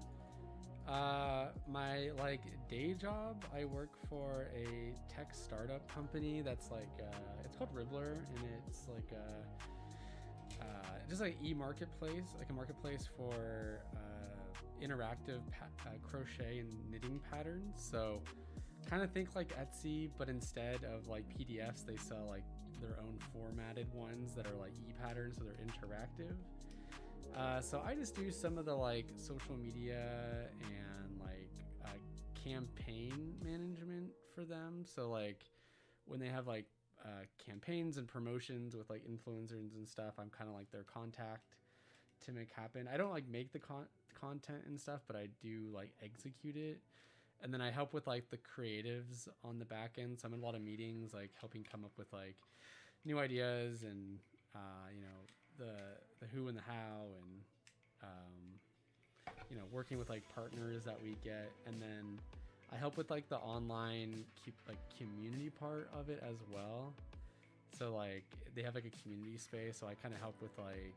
My like day job, I work for a tech startup company that's like it's called Ribbler, and it's like just like e-marketplace, like a marketplace for interactive crochet and knitting patterns. So kind of think like Etsy, but instead of like PDFs, they sell like their own formatted ones that are like e-patterns, so they're interactive. So I just do some of the like social media and like campaign management for them. So like when they have like campaigns and promotions with like influencers and stuff, I'm kind of like their contact to make happen. I don't like make the content and stuff, but I do like execute it. And then I help with like the creatives on the back end. So I'm in a lot of meetings, like helping come up with like new ideas and you know, the who and the how, and you know, working with like partners that we get. And then I help with like the online community part of it as well. So like they have like a community space, so I kind of help with like,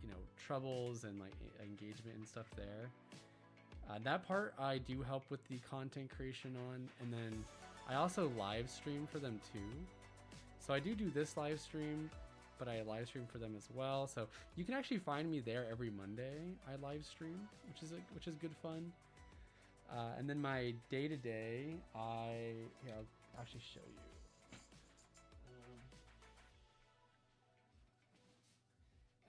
you know, troubles and like engagement and stuff there. That part I do help with the content creation on, and then I also live stream for them too. So I do this live stream, but I live stream for them as well. So you can actually find me there every Monday. I live stream, which is good fun. And then my day to day, here I'll actually show you.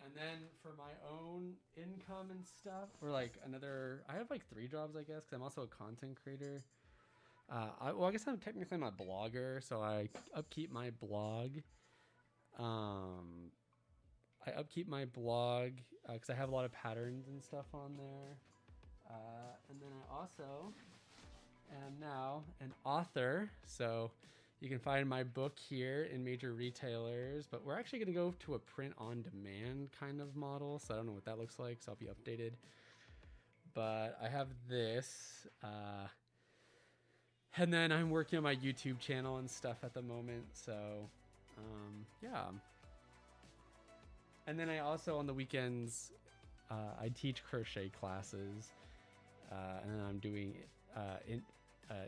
And then for my own income and stuff, or like I have like 3 jobs, I guess, because I'm also a content creator. I guess I'm technically a blogger, so I upkeep my blog. I upkeep my blog because I have a lot of patterns and stuff on there. And then I also and now an author. So you can find my book here in major retailers, but we're actually going to go to a print on demand kind of model. So I don't know what that looks like, so I'll be updated. But I have this. And then I'm working on my YouTube channel and stuff at the moment. So yeah. And then I also, on the weekends, I teach crochet classes. And then I'm doing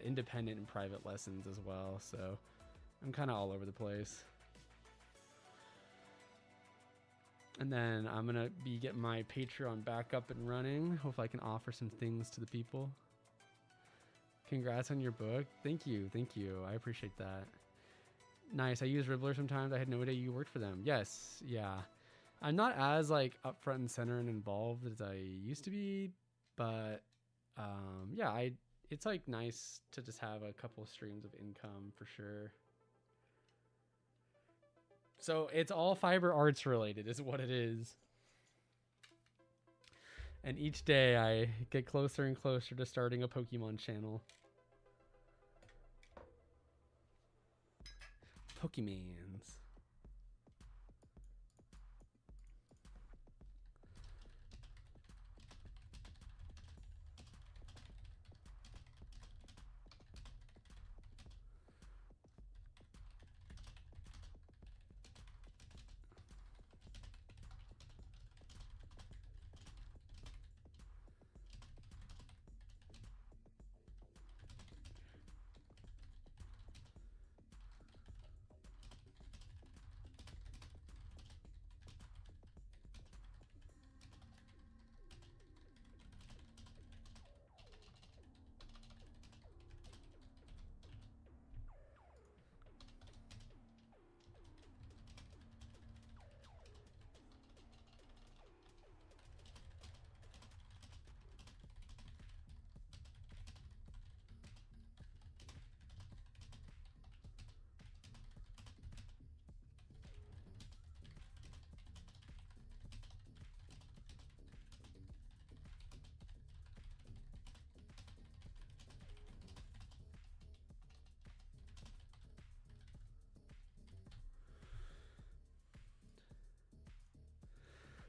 independent and private lessons as well. So I'm kind of all over the place. And then I'm going to be getting my Patreon back up and running. Hopefully I can offer some things to the people. Congrats on your book. Thank you. Thank you. I appreciate that. Nice. I use Ribbler sometimes. I had no idea you worked for them. Yes. Yeah. I'm not as like up front and center and involved as I used to be, but yeah, it's like nice to just have a couple streams of income for sure. So it's all fiber arts related is what it is. And each day I get closer and closer to starting a Pokemon channel. Pokemans.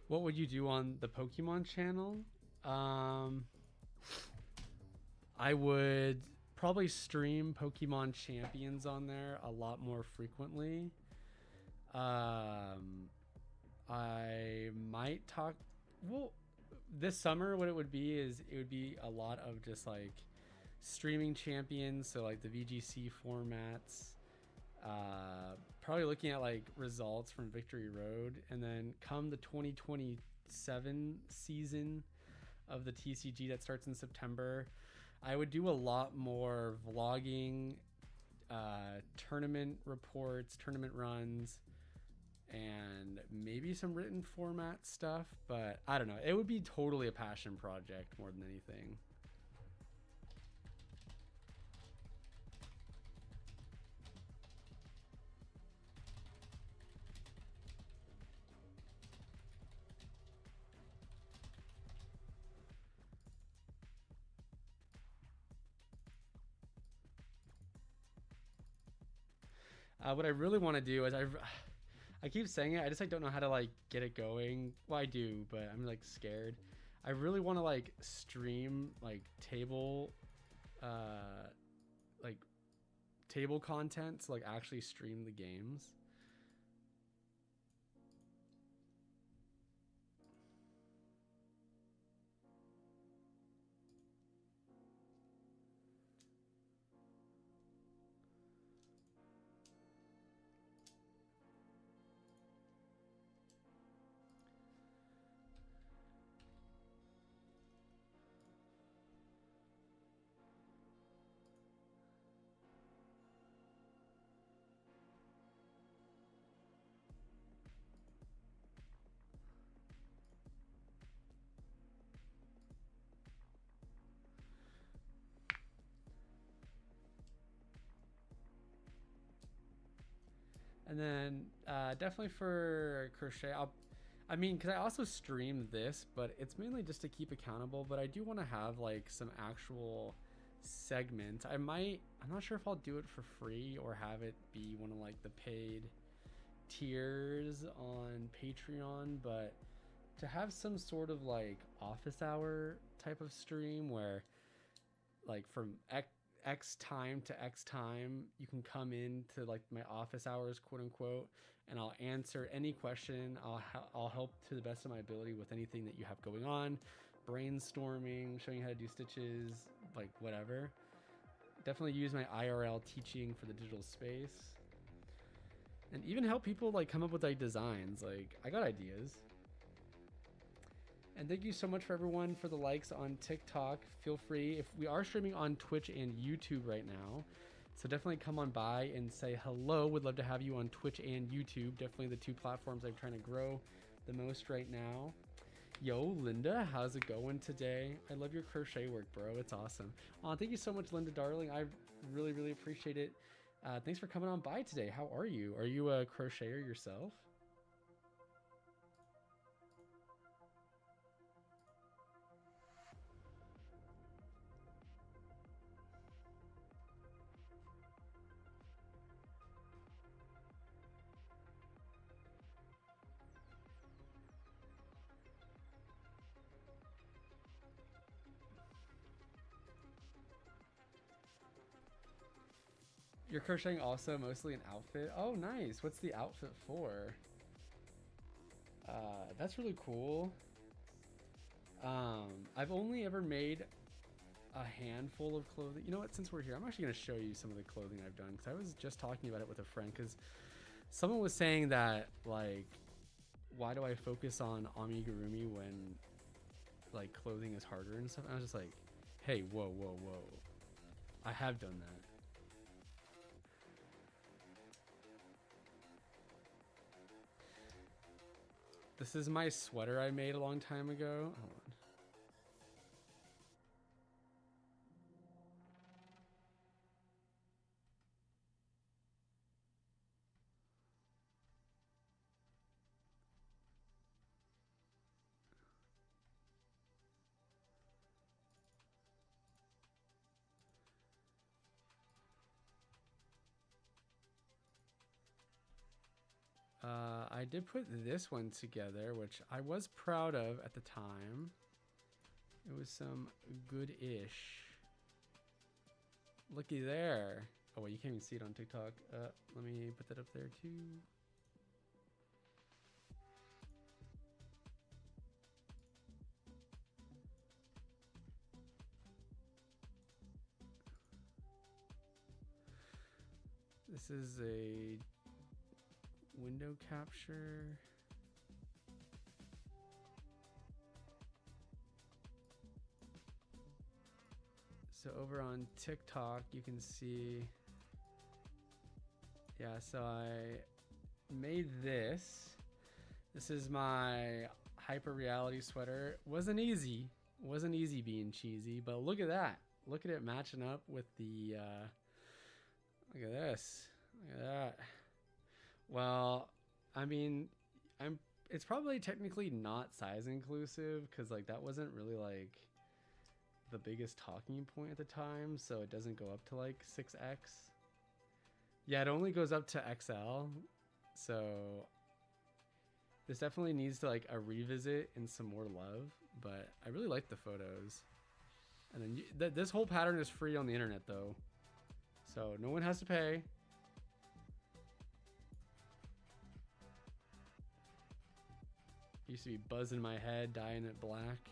What would you do on the Pokemon channel? I would probably stream Pokemon Champions on there a lot more frequently. I might talk. Well, this summer, what it would be is it would be a lot of just like streaming Champions, so like the VGC formats. Probably looking at like results from Victory Road, and then come the 2027 season of the TCG that starts in September, I would do a lot more vlogging, tournament reports, tournament runs, and maybe some written format stuff, but I don't know. It would be totally a passion project more than anything. What I really want to do is I keep saying it. I just like don't know how to like get it going. Well, I do, but I'm like scared. I really want to like stream like like table content to like actually stream the games. And then definitely for crochet, I mean, because I also stream this, but it's mainly just to keep accountable. But I do want to have like some actual segment. I'm not sure if I'll do it for free or have it be one of like the paid tiers on Patreon, but to have some sort of like office hour type of stream where like from X time to X time you can come in to like my office hours, quote unquote, and I'll answer any question. I'll help to the best of my ability with anything that you have going on, brainstorming, showing you how to do stitches, like whatever. Definitely use my IRL teaching for the digital space, and even help people like come up with like designs. Like I got ideas. And thank you so much for everyone for the likes on TikTok. Feel free, if we are streaming on Twitch and YouTube right now, so definitely come on by and say hello. Would love to have you on Twitch and YouTube. Definitely the two platforms I'm trying to grow the most right now. Yo, Linda, how's it going today? I love your crochet work, bro. It's awesome. Thank you so much, Linda, darling. I really, really appreciate it. Thanks for coming on by today. How are you? Are you a crocheter yourself? You're crocheting also mostly an outfit? Oh, nice. What's the outfit for? That's really cool. I've only ever made a handful of clothing. You know what? Since we're here, I'm actually going to show you some of the clothing I've done, because I was just talking about it with a friend, because someone was saying that, like, why do I focus on amigurumi when, like, clothing is harder and stuff? And I was just like, hey, whoa, whoa, whoa. I have done that. This is my sweater I made a long time ago. Hold on. I did put this one together, which I was proud of at the time. It was some good-ish. Looky there. Oh, wait, you can't even see it on TikTok. Let me put that up there too. This is a window capture. So over on TikTok, you can see, yeah, so I made this. This is my hyper reality sweater. Wasn't easy being cheesy, but look at that. Look at it matching up with the, look at this, look at that. Well, I mean, it's probably technically not size inclusive, because like that wasn't really like the biggest talking point at the time, so it doesn't go up to like 6X. Yeah, it only goes up to XL, so this definitely needs to like a revisit and some more love, but I really like the photos. And then this whole pattern is free on the internet though, so no one has to pay. Used to be buzzing my head, dyeing it black.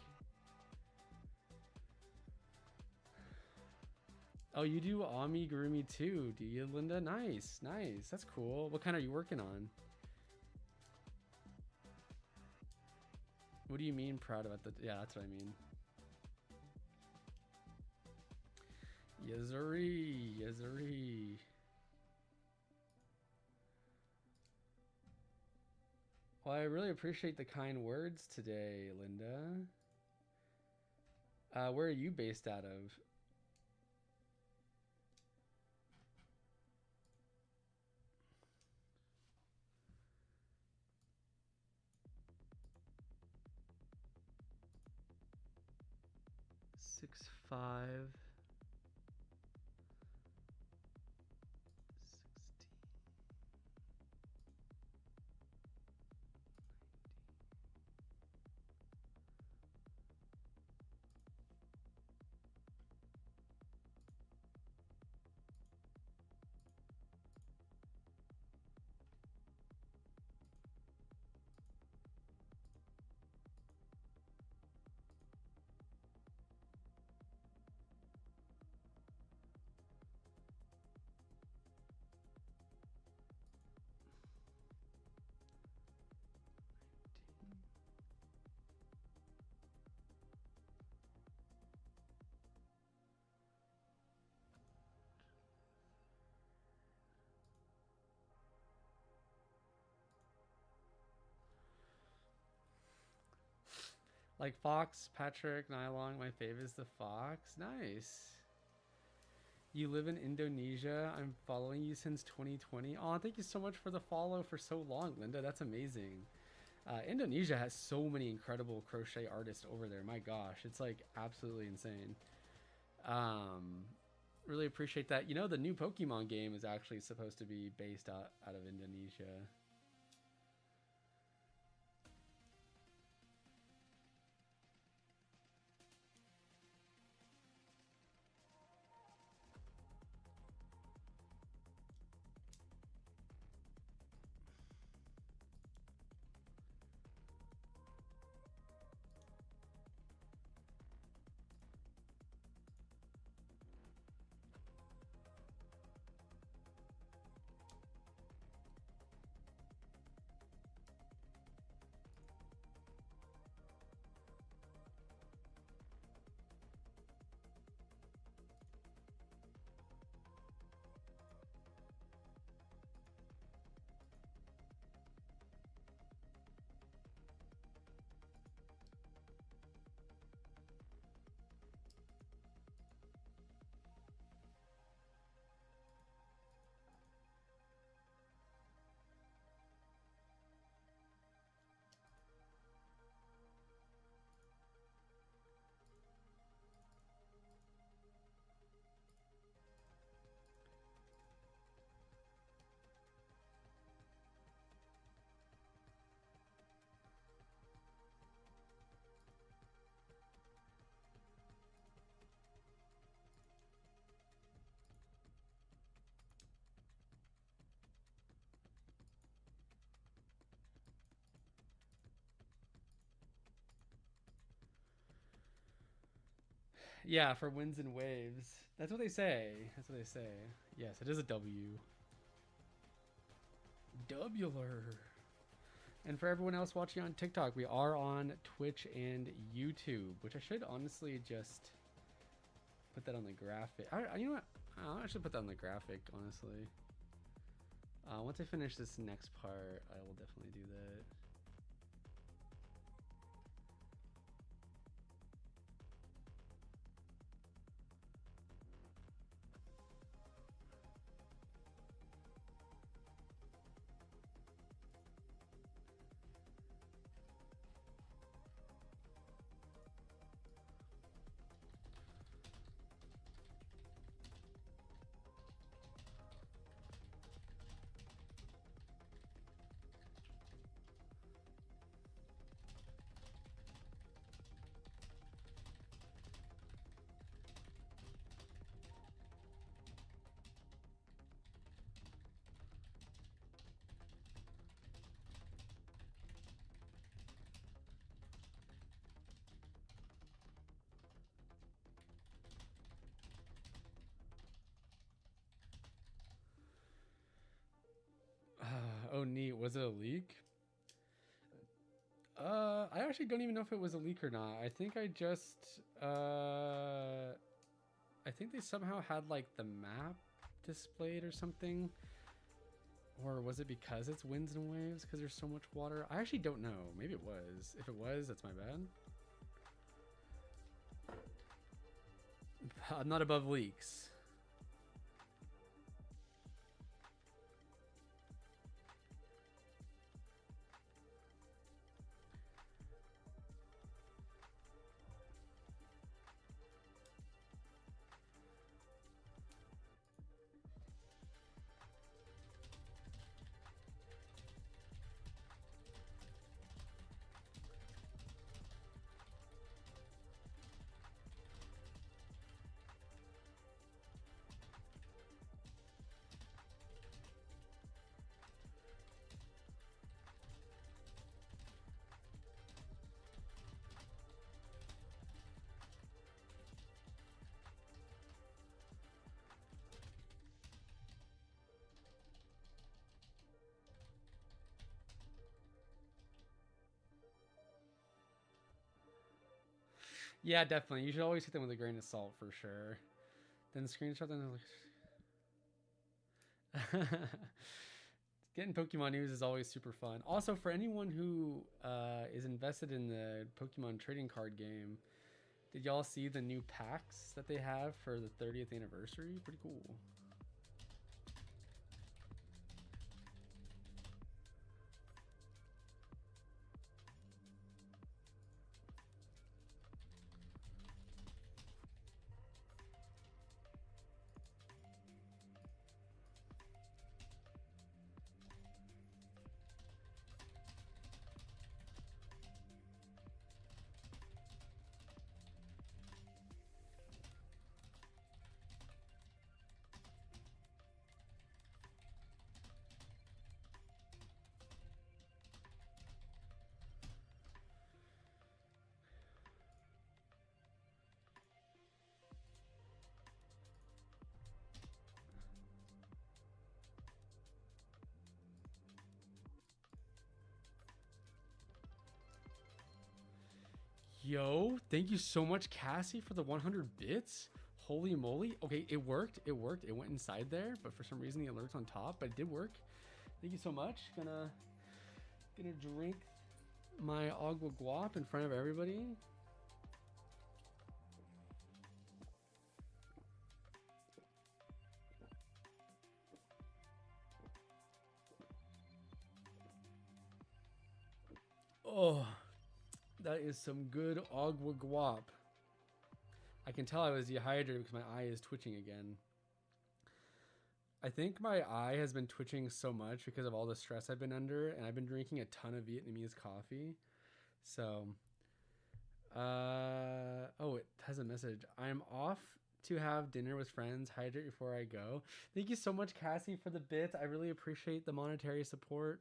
Oh, you do amigurumi too, do you, Linda? Nice, nice. That's cool. What kind are you working on? What do you mean proud about the... Yeah, that's what I mean. Yezuri, Yezuri. Well, I really appreciate the kind words today, Linda. Where are you based out of? Six, 5. Like Fox, Patrick, Nylon. My fave is the Fox. Nice. You live in Indonesia. I'm following you since 2020. Oh, thank you so much for the follow for so long, Linda. That's amazing. Indonesia has so many incredible crochet artists over there. My gosh, it's like absolutely insane. Really appreciate that. You know, the new Pokemon game is actually supposed to be based out of Indonesia. Yeah, for winds and waves. That's what they say. That's what they say. Yes, it is a W. Wular. And for everyone else watching on TikTok, we are on Twitch and YouTube, which I should honestly just put that on the graphic. You know what? I should put that on the graphic, honestly. Once I finish this next part, I will definitely do that. Oh, neat. Was it a leak? I actually don't even know if it was a leak or not. I think I just, I think they somehow had like the map displayed or something. Or was it because it's winds and waves because there's so much water? I actually don't know. Maybe it was. If it was, that's my bad. I'm not above leaks. Yeah, definitely. You should always take them with a grain of salt for sure. Then screenshot them. Getting Pokemon news is always super fun. Also, for anyone who is invested in the Pokemon trading card game, did y'all see the new packs that they have for the 30th anniversary? Pretty cool. Yo, thank you so much, Cassie, for the 100 bits. Holy moly. Okay, it worked. It worked. It went inside there, but for some reason the alert's on top, but it did work. Thank you so much. Gonna drink my agua guap in front of everybody. Oh, that is some good agua guap. I can tell I was dehydrated because my eye is twitching again. I think my eye has been twitching so much because of all the stress I've been under, and I've been drinking a ton of Vietnamese coffee. So, oh, it has a message. I'm off to have dinner with friends. Hydrate before I go. Thank you so much, Cassie, for the bits. I really appreciate the monetary support.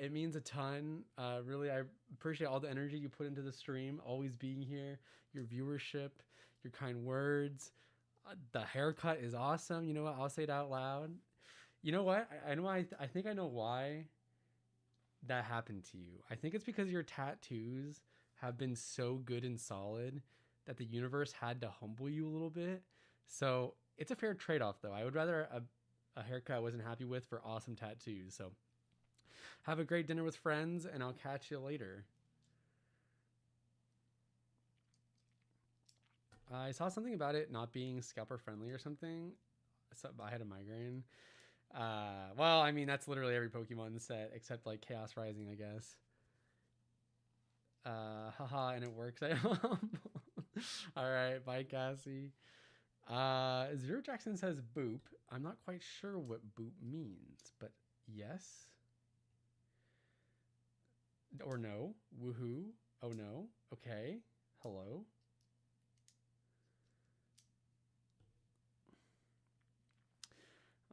It means a ton. Really, I appreciate all the energy you put into the stream, always being here, your viewership, your kind words. The haircut is awesome. You know what? I'll say it out loud. You know what? I know. I think I know why that happened to you. I think it's because your tattoos have been so good and solid that the universe had to humble you a little bit. So it's a fair trade-off, though. I would rather a haircut I wasn't happy with for awesome tattoos. So have a great dinner with friends, and I'll catch you later. I saw something about it not being scalper friendly or something. So I had a migraine. Well, I mean, that's literally every Pokemon set except like Chaos Rising, I guess. Haha, and it works. All right, bye, Cassie. Zero Jackson says boop. I'm not quite sure what boop means, but yes. Or no. Woohoo. Oh no. Okay. Hello.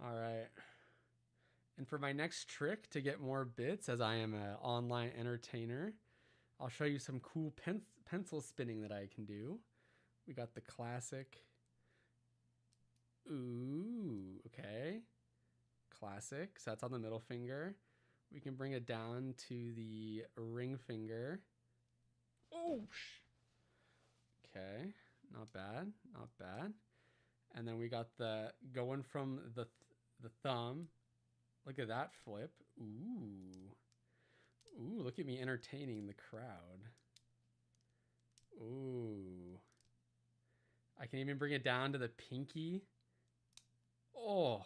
All right. And for my next trick to get more bits, as I am an online entertainer, I'll show you some cool pencil spinning that I can do. We got the classic. Ooh, okay. Classic. So that's on the middle finger. We can bring it down to the ring finger. Oh, okay. Not bad. Not bad. And then we got the going from the thumb. Look at that flip. Ooh. Ooh, look at me entertaining the crowd. Ooh. I can even bring it down to the pinky. Oh.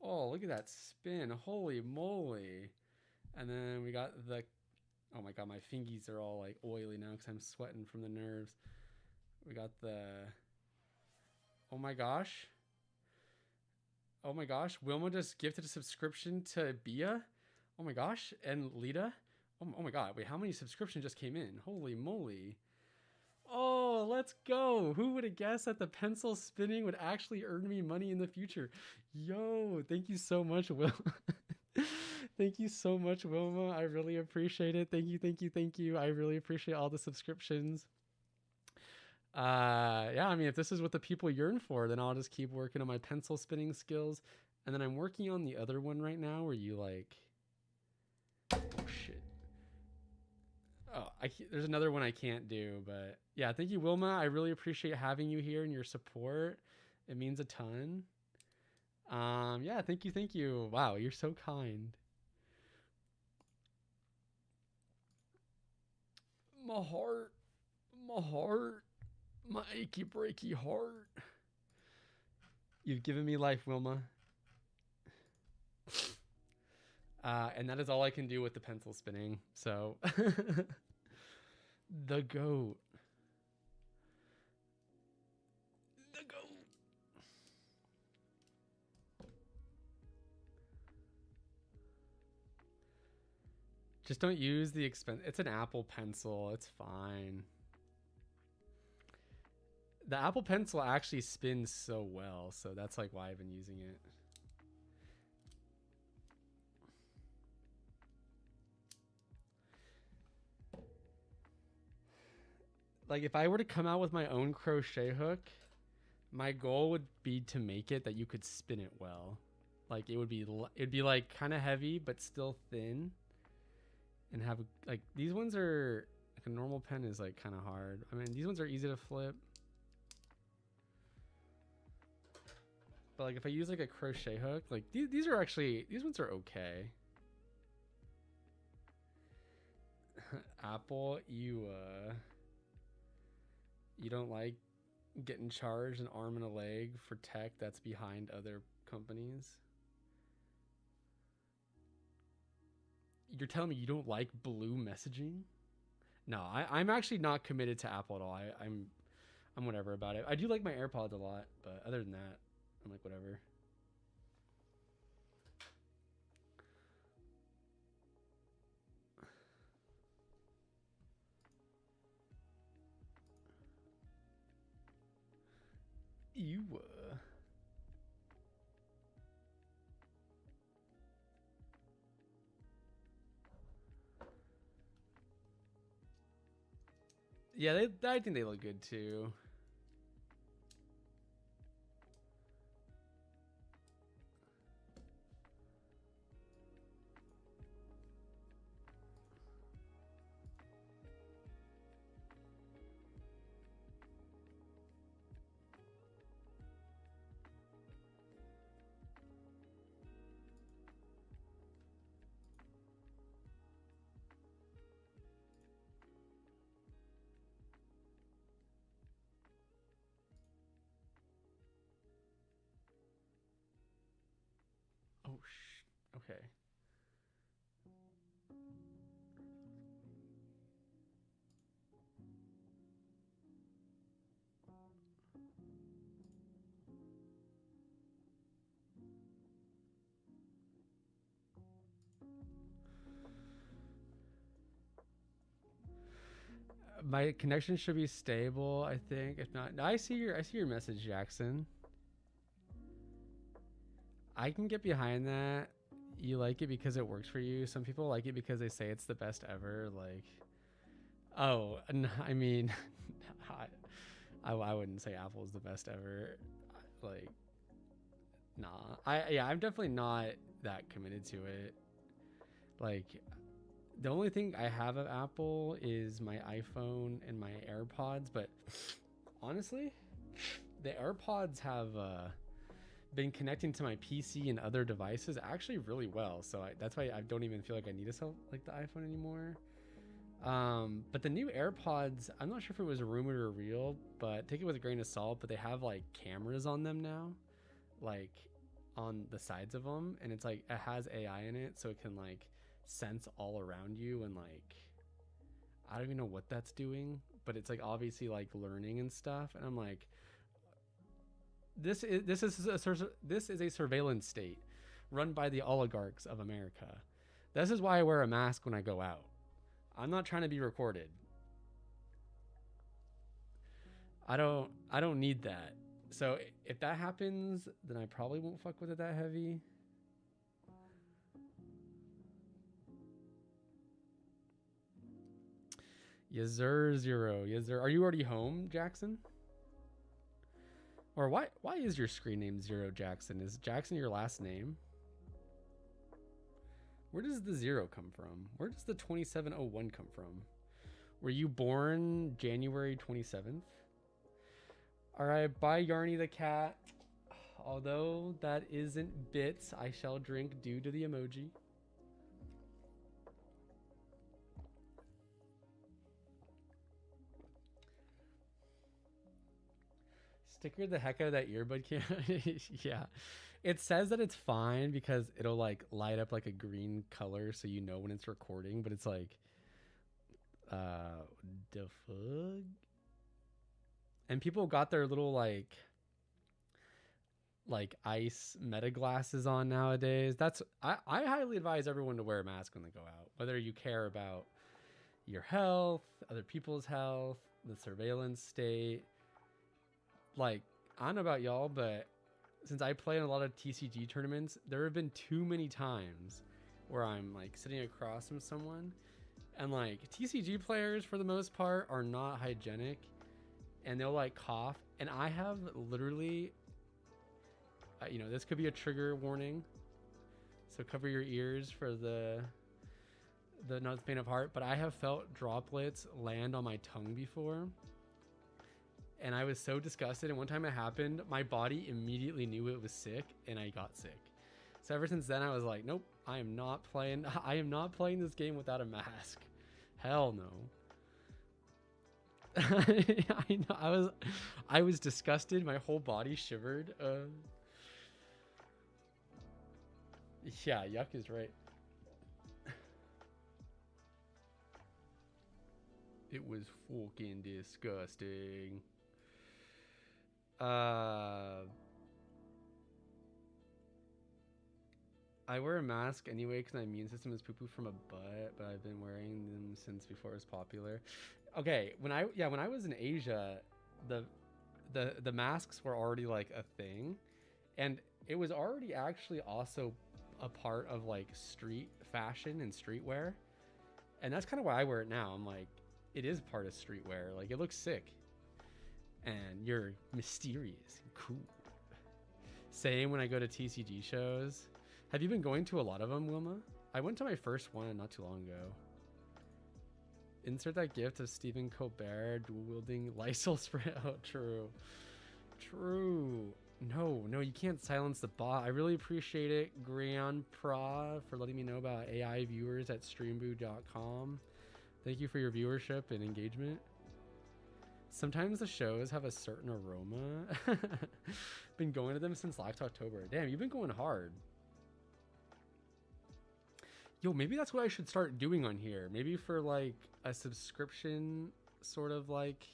Oh, look at that spin. Holy moly. And then we got the... Oh my god, my fingies are all like oily now because I'm sweating from the nerves. We got the... Oh my gosh. Oh my gosh. Wilma just gifted a subscription to Bia. Oh my gosh. And Lita. Oh my god. Wait, how many subscriptions just came in? Holy moly. Oh, let's go. Who would have guessed that the pencil spinning would actually earn me money in the future? Yo, thank you so much, Wilma. Thank you so much, Wilma. I really appreciate it. Thank you, thank you, thank you. I really appreciate all the subscriptions. Yeah, I mean, if this is what the people yearn for, then I'll just keep working on my pencil spinning skills. And then I'm working on the other one right now where you like... Oh, shit. Oh, there's another one I can't do, but yeah, thank you, Wilma. I really appreciate having you here and your support. It means a ton. Yeah, thank you, thank you. Wow, you're so kind. My heart, my heart, my achy breaky heart. You've given me life, Wilma. And that is all I can do with the pencil spinning. So, the goat. The goat. Just don't use the expense. It's an Apple Pencil. It's fine. The Apple Pencil actually spins so well, so that's like why I've been using it. Like if I were to come out with my own crochet hook, my goal would be to make it that you could spin it well. Like it'd be like kind of heavy but still thin, and have like these ones are like a normal pen is like kind of hard. I mean these ones are easy to flip, but like if I use like a crochet hook, like these are actually, these ones are okay. Apple, you don't like getting charged an arm and a leg for tech that's behind other companies? You're telling me you don't like blue messaging? No, I'm actually not committed to Apple at all. I'm whatever about it. I do like my AirPods a lot, but other than that, I'm like whatever. You yeah, I think they look good too. Oh, okay. My connection should be stable, I think. If not, I see your message, Jackson. I can get behind that. You like it because it works for you. Some people like it because they say it's the best ever. Like, oh, I mean, I wouldn't say Apple's the best ever. Like, nah. I'm definitely not that committed to it. Like, the only thing I have of Apple is my iPhone and my AirPods. But honestly, the AirPods have been connecting to my PC and other devices actually really well. So that's why I don't even feel like I need to sell like the iPhone anymore. But the new AirPods, I'm not sure if it was rumored or real, but take it with a grain of salt. But they have like cameras on them now, like on the sides of them, and it's like it has AI in it, so it can like sense all around you, and like I don't even know what that's doing, but it's like obviously like learning and stuff. And I'm like, this is a surveillance state run by the oligarchs of America. This is why I wear a mask when I go out. I'm not trying to be recorded. I don't need that. So if that happens, then I probably won't fuck with it that heavy. Zero. Are you already home, Jackson? Or why is your screen name Zero Jackson? Is Jackson your last name? Where does the 0 come from? Where does the 2701 come from? Were you born January 27th? All right, bye Yarny the cat. Although that isn't bits, I shall drink due to the emoji. Sticker the heck out of that earbud can. Yeah. It says that it's fine because it'll like light up like a green color so you know when it's recording, but it's like the fuck? And people got their little like ice meta glasses on nowadays. I highly advise everyone to wear a mask when they go out, whether you care about your health, other people's health, the surveillance state. Like, I don't know about y'all, but since I play in a lot of TCG tournaments, there have been too many times where I'm like sitting across from someone, and like TCG players for the most part are not hygienic, and they'll like cough, and I have literally this could be a trigger warning, so cover your ears for the not faint of heart, but I have felt droplets land on my tongue before, and I was so disgusted, and one time it happened, my body immediately knew it was sick, and I got sick. So ever since then I was like, nope, I am not playing this game without a mask. Hell no. I know, I was disgusted, my whole body shivered. Yeah, yuck is right. It was fucking disgusting. I wear a mask anyway because my immune system is poo-poo from a butt, but I've been wearing them since before it was popular. Okay, when I was in Asia, the masks were already like a thing, and it was already actually also a part of like street fashion and streetwear, and that's kind of why I wear it now. I'm like, it is part of streetwear. Like, it looks sick, and you're mysterious and cool. Same when I go to TCG shows. Have you been going to a lot of them, Wilma? I went to my first one not too long ago. Insert that gift of Stephen Colbert dual-wielding Lysol spray. Oh, true. True. No, you can't silence the bot. I really appreciate it, Grand Pra, for letting me know about AI viewers at streamboo.com. Thank you for your viewership and engagement. Sometimes the shows have a certain aroma. Been going to them since last October. Damn, you've been going hard. Yo, maybe that's what I should start doing on here. Maybe for like a subscription, sort of like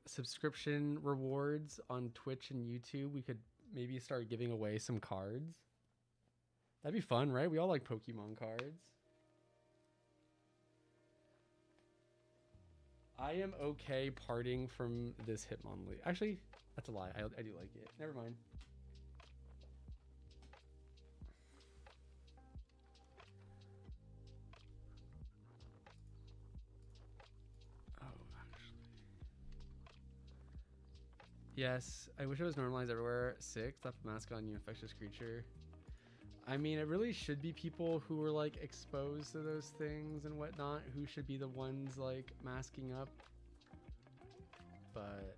subscription rewards on Twitch and YouTube, we could maybe start giving away some cards. That'd be fun, right? We all like Pokemon cards. I am okay parting from this Hitmonlee. Actually, that's a lie. I do like it. Never mind. Yes, I wish it was normalized everywhere. Sick, slap a mask on, you infectious creature. I mean, it really should be people who are like exposed to those things and whatnot who should be the ones like masking up. But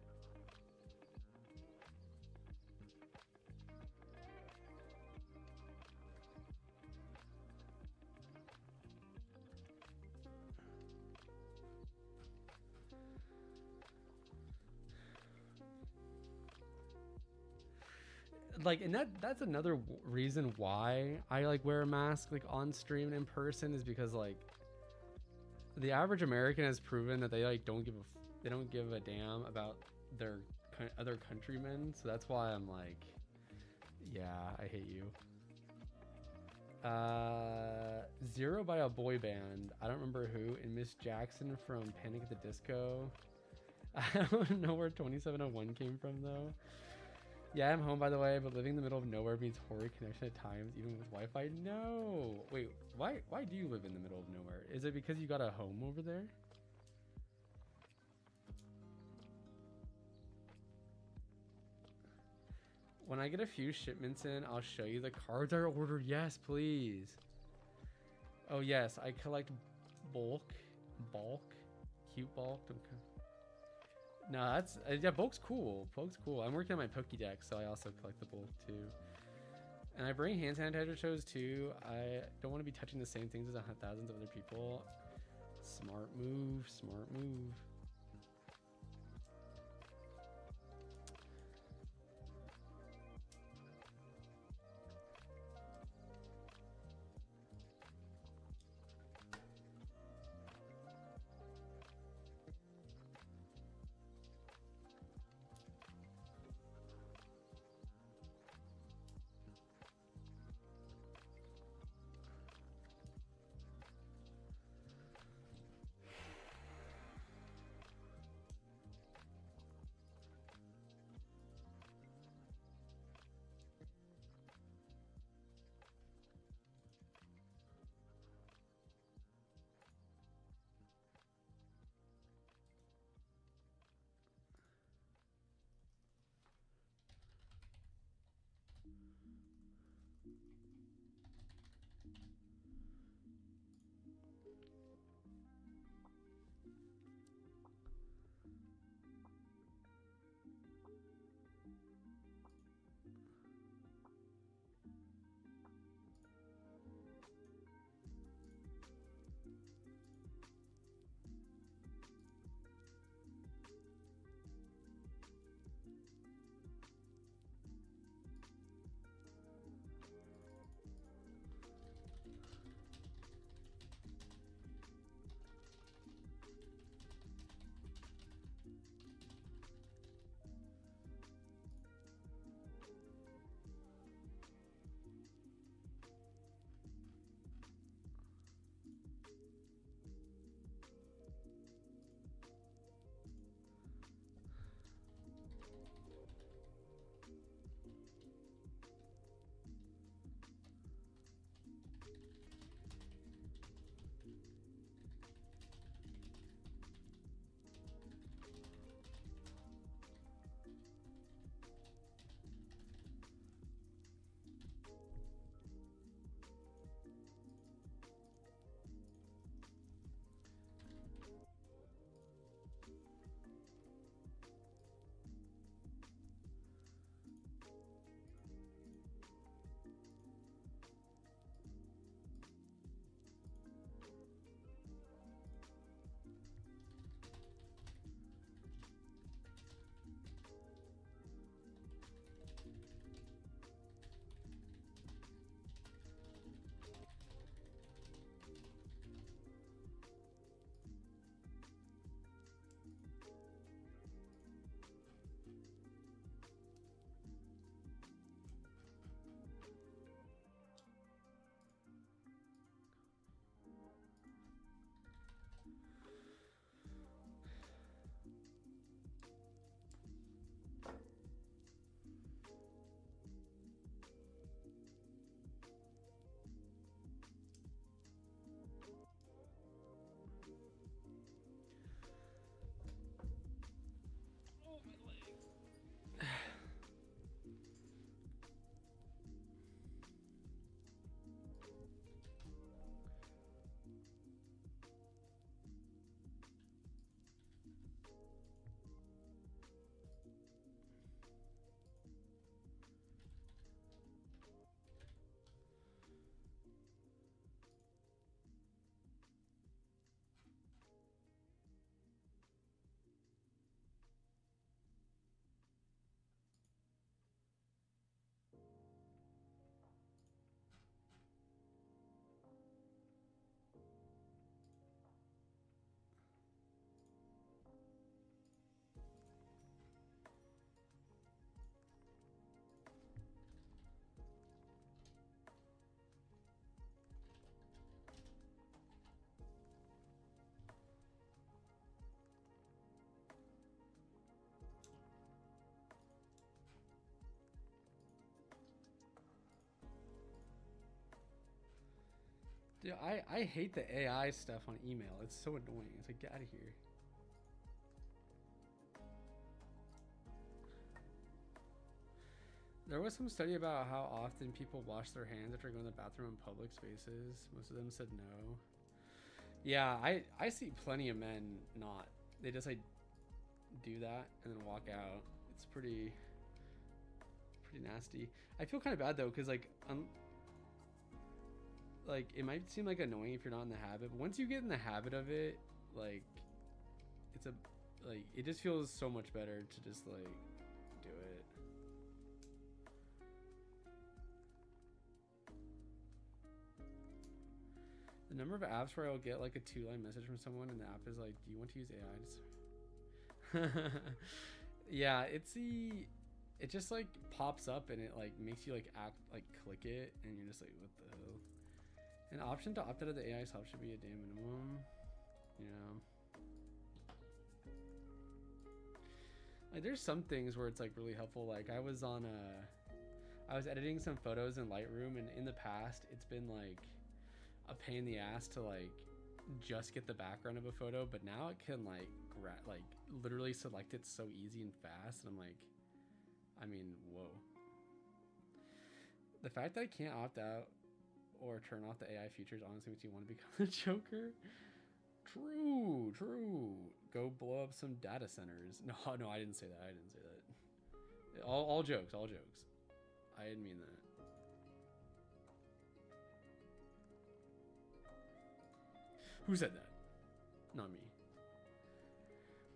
like, and that's another reason why I like wear a mask like on stream and in person, is because like the average American has proven that they like don't give a damn about their other countrymen. So that's why I'm like, yeah, I hate you. Zero by a boy band. I don't remember who. And Miss Jackson from Panic at the Disco. I don't know where 2701 came from though. Yeah, I'm home by the way, but living in the middle of nowhere means horrid connection at times, even with Wi-Fi. No, wait, why do you live in the middle of nowhere? Is it because you got a home over there? When I get a few shipments in, I'll show you the cards I ordered. Yes, please. Oh yes, I collect bulk, cute bulk. No, that's yeah. Bulk's cool. Bulk's cool. I'm working on my Pokédex, so I also collect the bulk too. And I bring hand sanitizer shows too. I don't want to be touching the same things as thousands of other people. Smart move. Smart move. Dude, I hate the AI stuff on email. It's so annoying. It's like, get out of here. There was some study about how often people wash their hands after going to the bathroom in public spaces. Most of them said no. Yeah, I see plenty of men not. They just like do that and then walk out. It's pretty nasty. I feel kind of bad though, because like like it might seem like annoying if you're not in the habit, but once you get in the habit of it, like it's a like it just feels so much better to just like do it. The number of apps where I'll get like a 2-line message from someone and the app is like, do you want to use AI? Yeah, it just like pops up and it like makes you like act like click it and you're just like, what the hell? An option to opt out of the AI help should be a damn minimum. Yeah. Like there's some things where it's like really helpful. Like I was editing some photos in Lightroom, and in the past it's been like a pain in the ass to like just get the background of a photo, but now it can like literally select it so easy and fast, and I'm like, I mean, whoa. The fact that I can't opt out or turn off the AI features honestly makes you want to become a Joker. True. Go blow up some data centers. No, I didn't say that. All jokes. I didn't mean that. Who said that? Not me.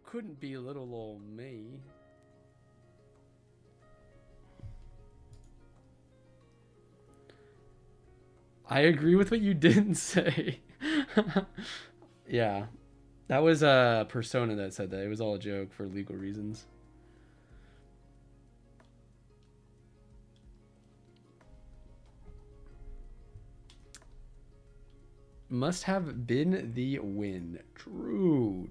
Couldn't be little old me. I agree with what you didn't say. Yeah. That was a persona that said that. It was all a joke for legal reasons. Must have been the win. True.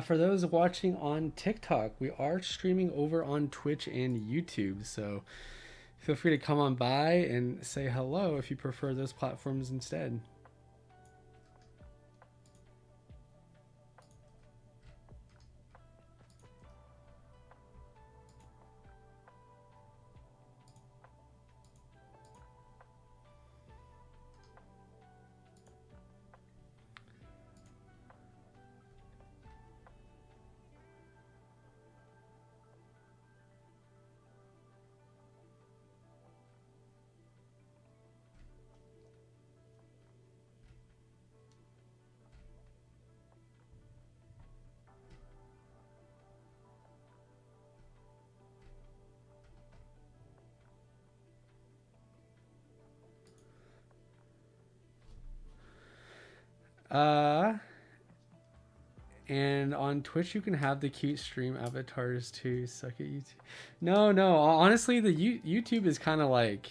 For those watching on TikTok, we are streaming over on Twitch and YouTube, so feel free to come on by and say hello if you prefer those platforms instead. And on Twitch, you can have the cute stream avatars too. Suck at YouTube. No. Honestly, the YouTube is kind of like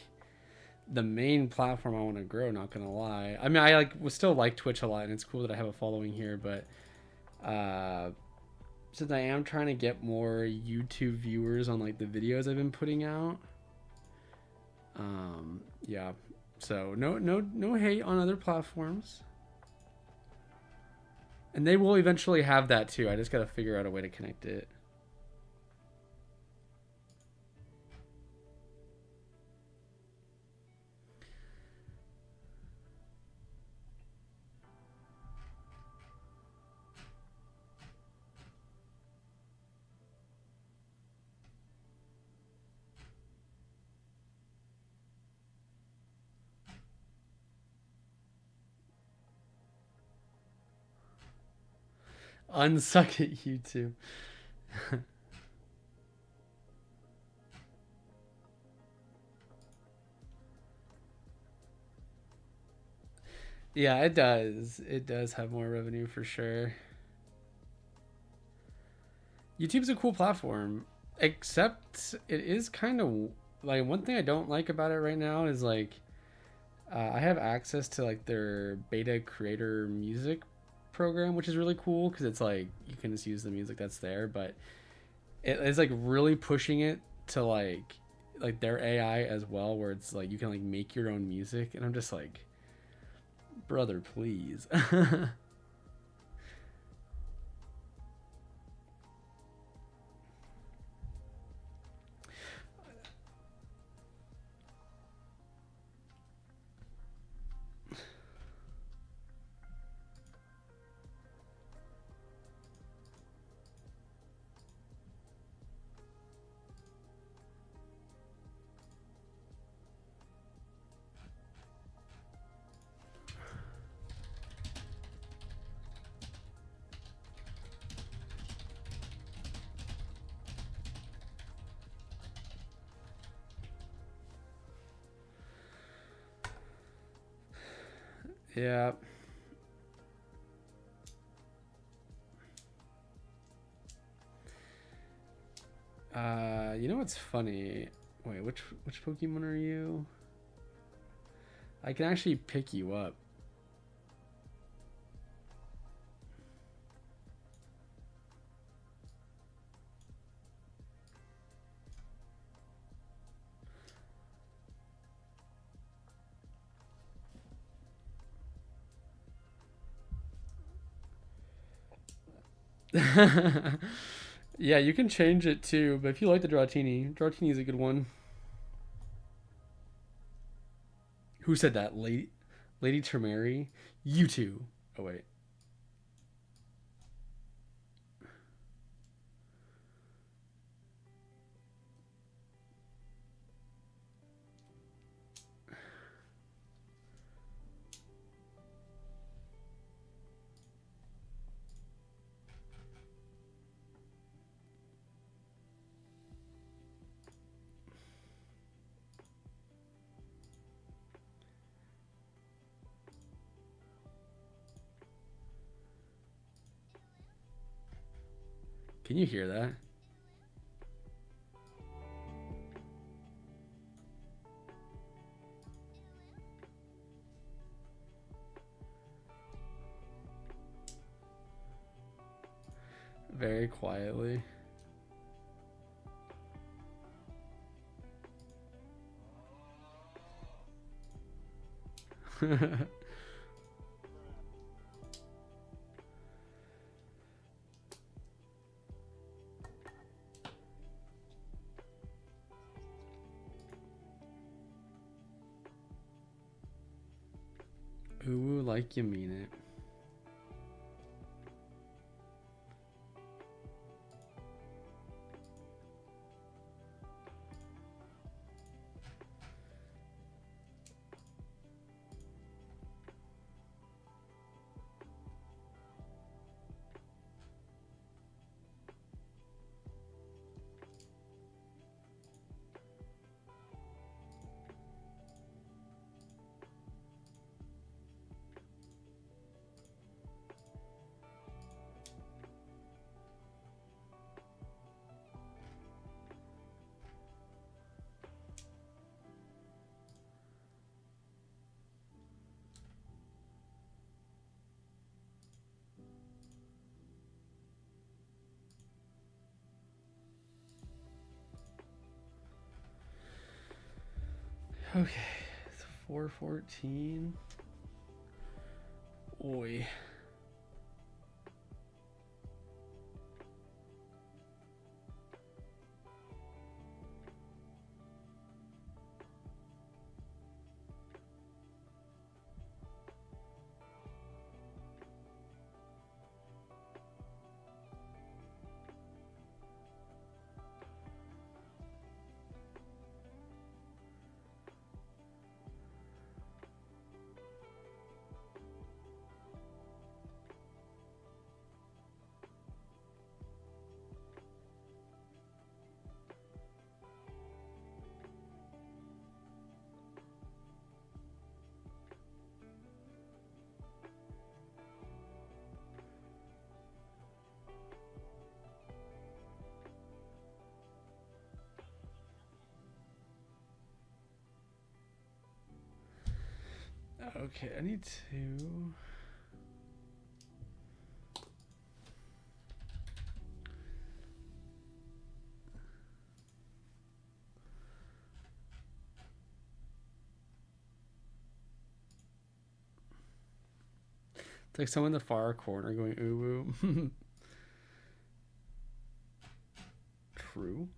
the main platform I want to grow. Not gonna lie. I mean, I still like Twitch a lot, and it's cool that I have a following here. But since I am trying to get more YouTube viewers on like the videos I've been putting out, yeah. So no hate on other platforms. And they will eventually have that too. I just got to figure out a way to connect it. Unsuck at YouTube. Yeah, it does. It does have more revenue for sure. YouTube's a cool platform, except it is kind of like one thing I don't like about it right now is like I have access to like their beta creator music program, which is really cool because it's like you can just use the music that's there, but it is like really pushing it to like their AI as well, where it's like you can like make your own music, and I'm just like, brother, please. Yeah. You know what's funny? Wait, which Pokemon are you? I can actually pick you up. Yeah, you can change it too, but if you like the Dratini is a good one. Who said that? Lady Tremere? You two. Oh wait. Can you hear that? very quietly. Ooh, like you mean it. Okay, it's 4:14. Oi. Okay, I need to. It's like someone in the far corner going ooh woo. True.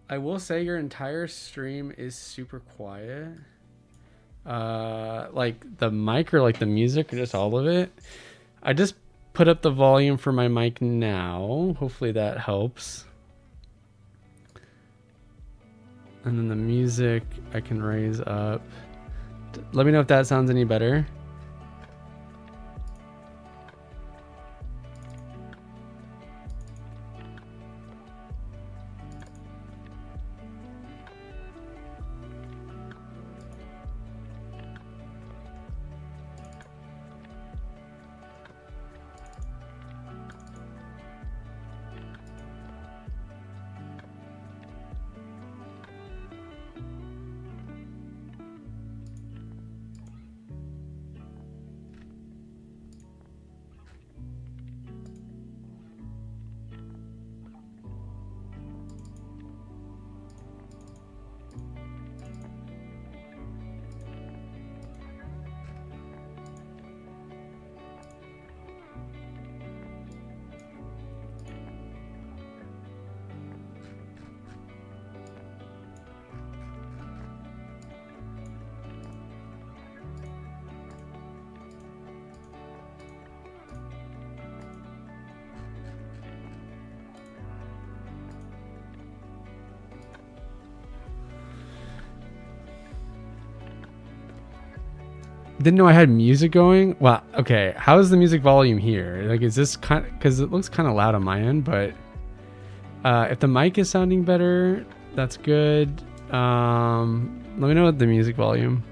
I will say your entire stream is super quiet. Like the mic or like the music or just all of it. I just put up the volume for my mic now. Hopefully that helps. And then the music I can raise up. Let me know if that sounds any better. didn't know I had music going. Well, okay. How is the music volume here? Like, is this kind? Because it looks kind of loud on my end, but if the mic is sounding better, that's good. Let me know what the music volume.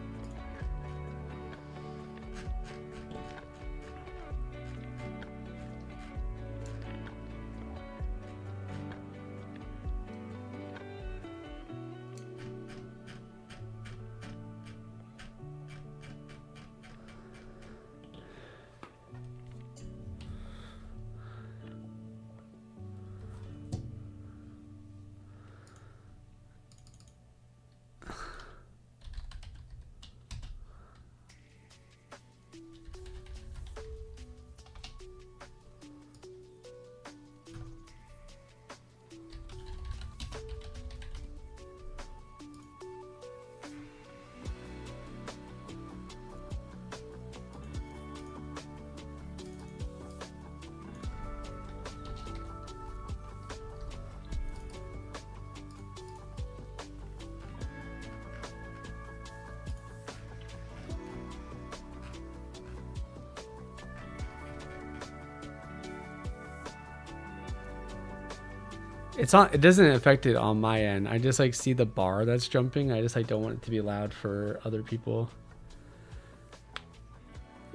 It's not. It doesn't affect it on my end. I just like see the bar that's jumping. I just like don't want it to be loud for other people.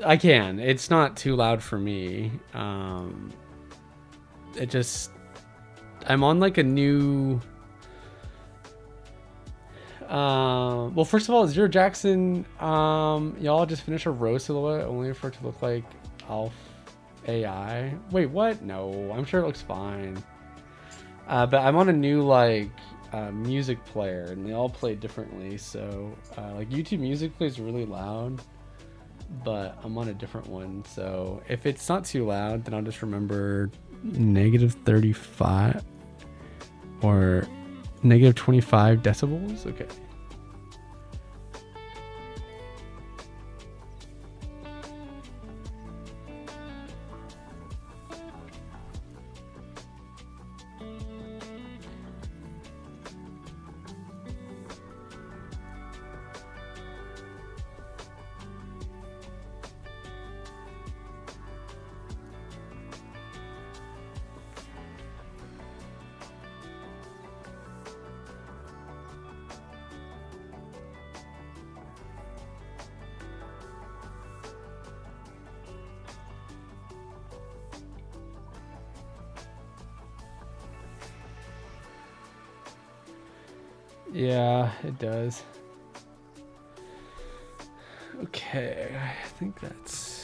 I can. It's not too loud for me. It just. I'm on like a new. Well, first of all, Zero Jackson. Y'all just finished a row silhouette only for it to look like Alf AI. Wait, what? No, I'm sure it looks fine. But I'm on a new like music player, and they all play differently. So like YouTube Music plays really loud, but I'm on a different one. So if it's not too loud, then I'll just remember -35 or -25 decibels. Okay. Yeah, it does. Okay, I think that's...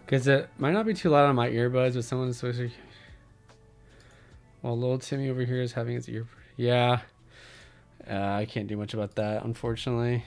Because it might not be too loud on my earbuds, but someone's supposed to... While little Timmy over here is having his ear... Yeah. I can't do much about that, unfortunately.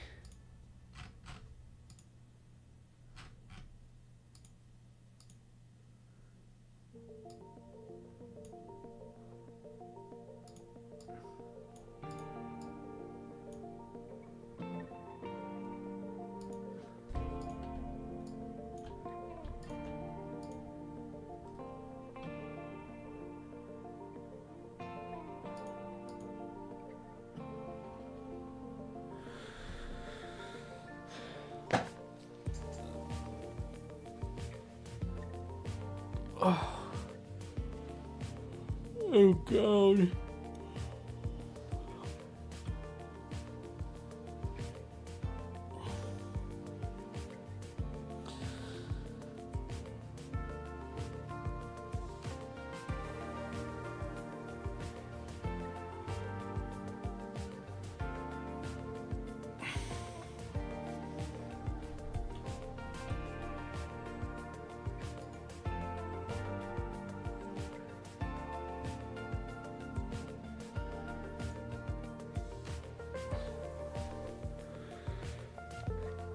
Oh god.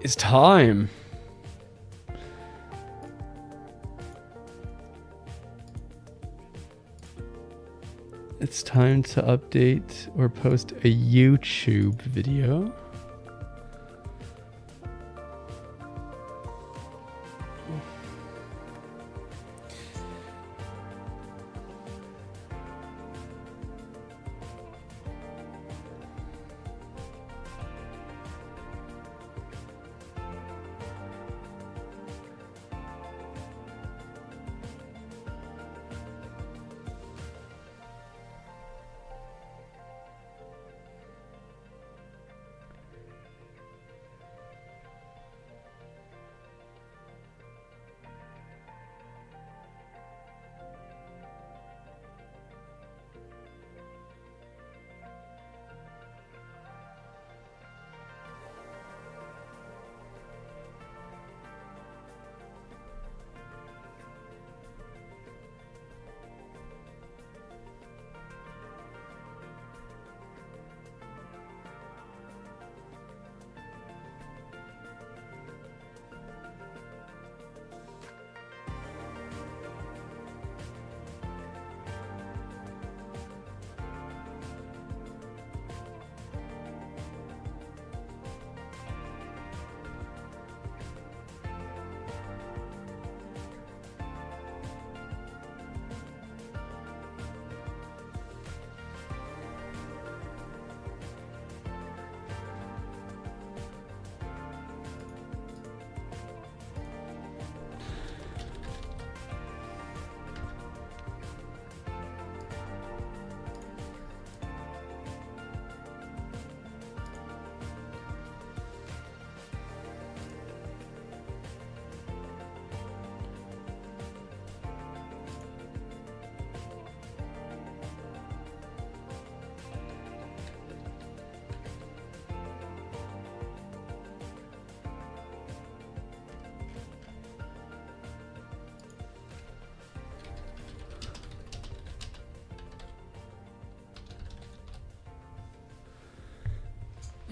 It's time. It's time to update or post a YouTube video.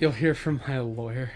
You'll hear from my lawyer.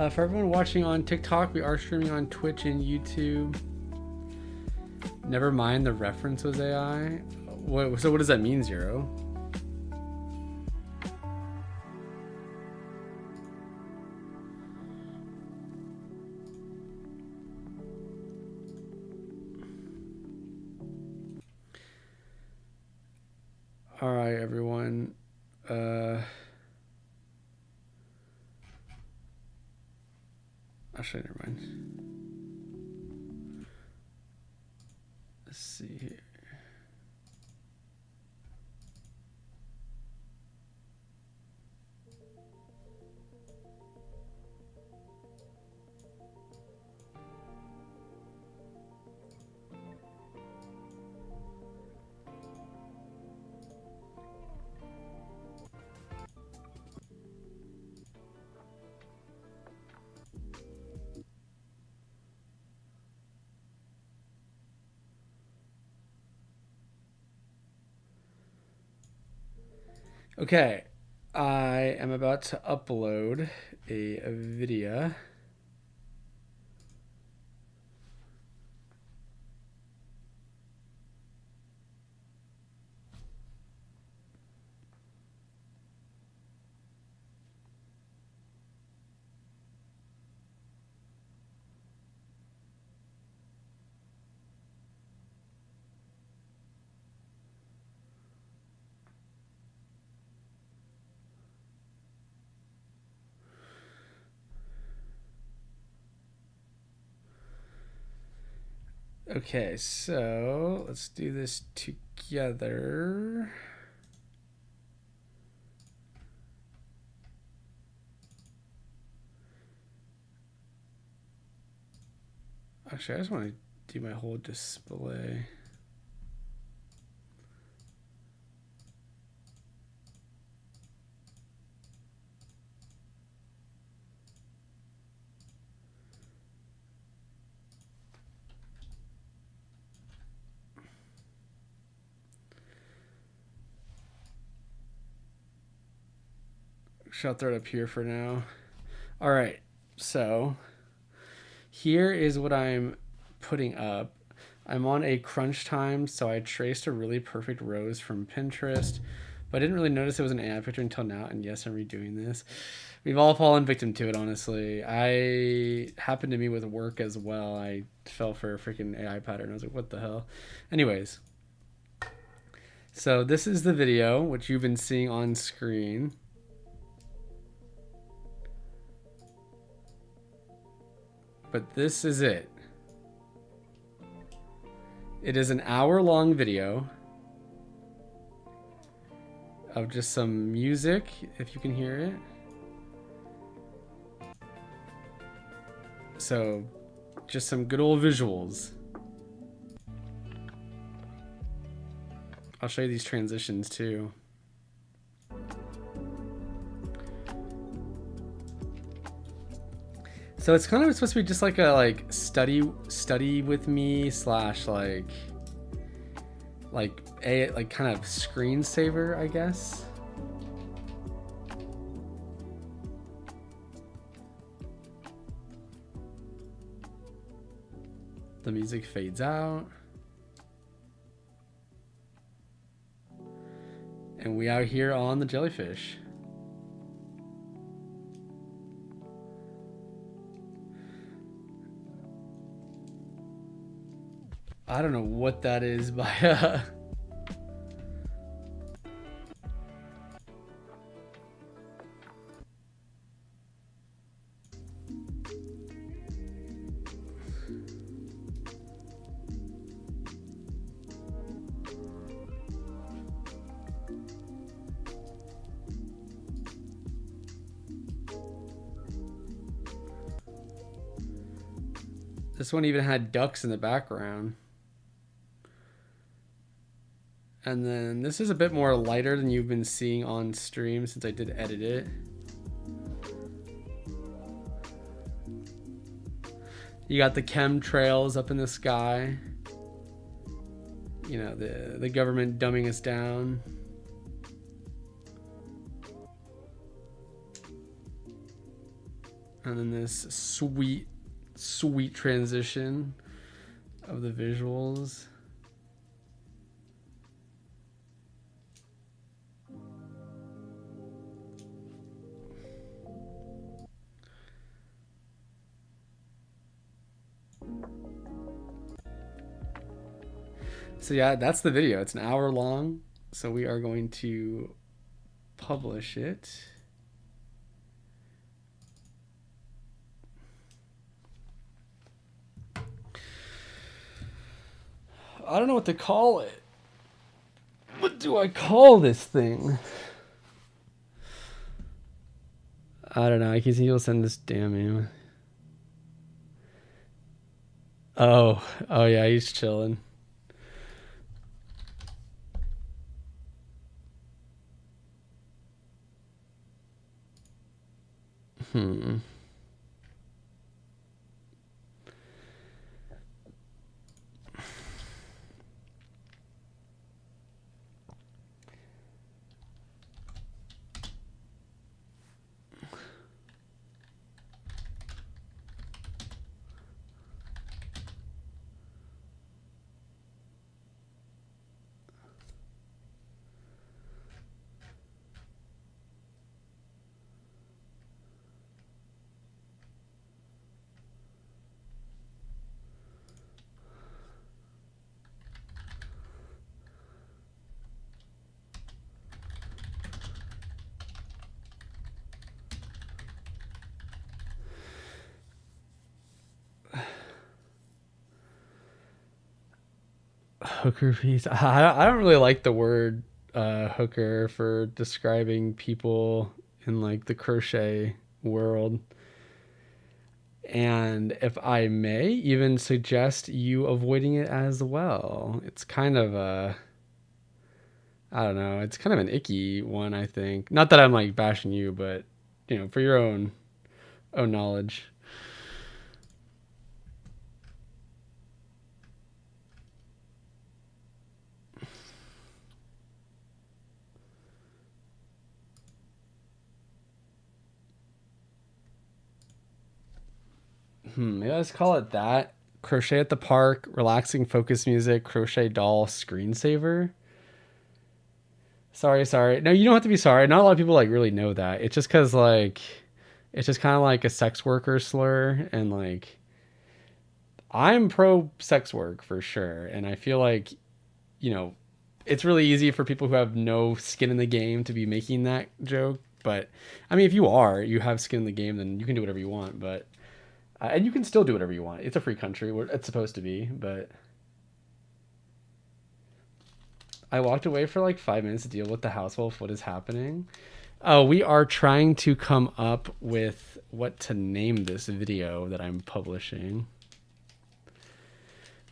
For everyone watching on TikTok, we are streaming on Twitch and YouTube. Never mind, the reference was AI. So what does that mean, Zero? All right, everyone. Actually, never mind. Let's see here. Okay, I am about to upload a video. Okay, so let's do this together. Actually, I just want to do my whole display. I'll throw it up here for now. All right, so here is what I'm putting up. I'm on a crunch time, so I traced a really perfect rose from Pinterest, but I didn't really notice it was an AI picture until now, and yes, I'm redoing this. We've all fallen victim to it, honestly. I happened to me with work as well. I fell for a freaking AI pattern. I was like, what the hell? Anyways, so this is the video, which you've been seeing on screen. But this is it. It is an hour-long video of just some music, if you can hear it. So, just some good old visuals. I'll show you these transitions too. So it's kind of supposed to be just like a study with me / like kind of screensaver, I guess. The music fades out. And we out here on the jellyfish. I don't know what that is by This one even had ducks in the background. And then this is a bit more lighter than you've been seeing on stream since I did edit it. You got the chemtrails up in the sky. You know, the government dumbing us down. And then this sweet transition of the visuals. So yeah, that's the video. It's an hour long. So we are going to publish it. I don't know what to call it. What do I call this thing? I don't know. I can see you'll send this damn email. Oh yeah, he's chilling. Hooker piece. I don't really like the word hooker for describing people in like the crochet world. And if I may even suggest you avoiding it as well. It's kind of a, I don't know, it's kind of an icky one, I think. Not that I'm like bashing you, but you know, for your own knowledge. Maybe let's call it that. Crochet at the park, relaxing focus music, crochet doll, screensaver. Sorry. No, you don't have to be sorry. Not a lot of people like really know that. It's just because like, it's just kind of like a sex worker slur, and like, I'm pro sex work for sure, and I feel like, you know, it's really easy for people who have no skin in the game to be making that joke. But I mean, if you have skin in the game, then you can do whatever you want. But and you can still do whatever you want. It's a free country where it's supposed to be. But I walked away for like 5 minutes to deal with the house wolf. What is happening? Oh, we are trying to come up with what to name this video that I'm publishing.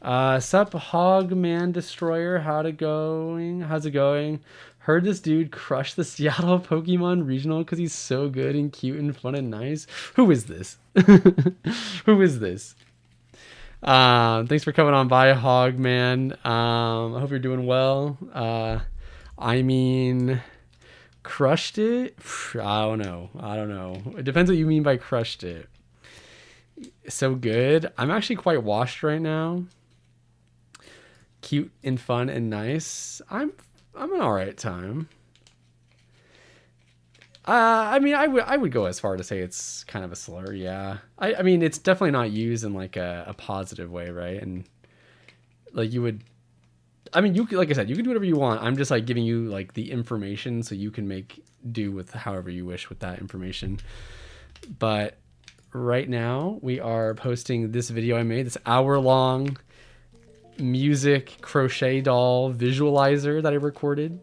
Sup, Hogman Destroyer? How's it going? Heard this dude crush the Seattle Pokemon Regional because he's so good and cute and fun and nice. Who is this? Who is this? Thanks for coming on by, Hogman. I hope you're doing well. I mean, crushed it? I don't know. It depends what you mean by crushed it. So good. I'm actually quite washed right now. Cute and fun and nice. I'm an alright time. I mean, I would go as far to say it's kind of a slur. Yeah. I mean, it's definitely not used in like a positive way, right? And like you would, I mean, like I said, you can do whatever you want. I'm just like giving you like the information so you can make do with however you wish with that information. But right now we are posting this video I made, this hour-long music crochet doll visualizer that I recorded.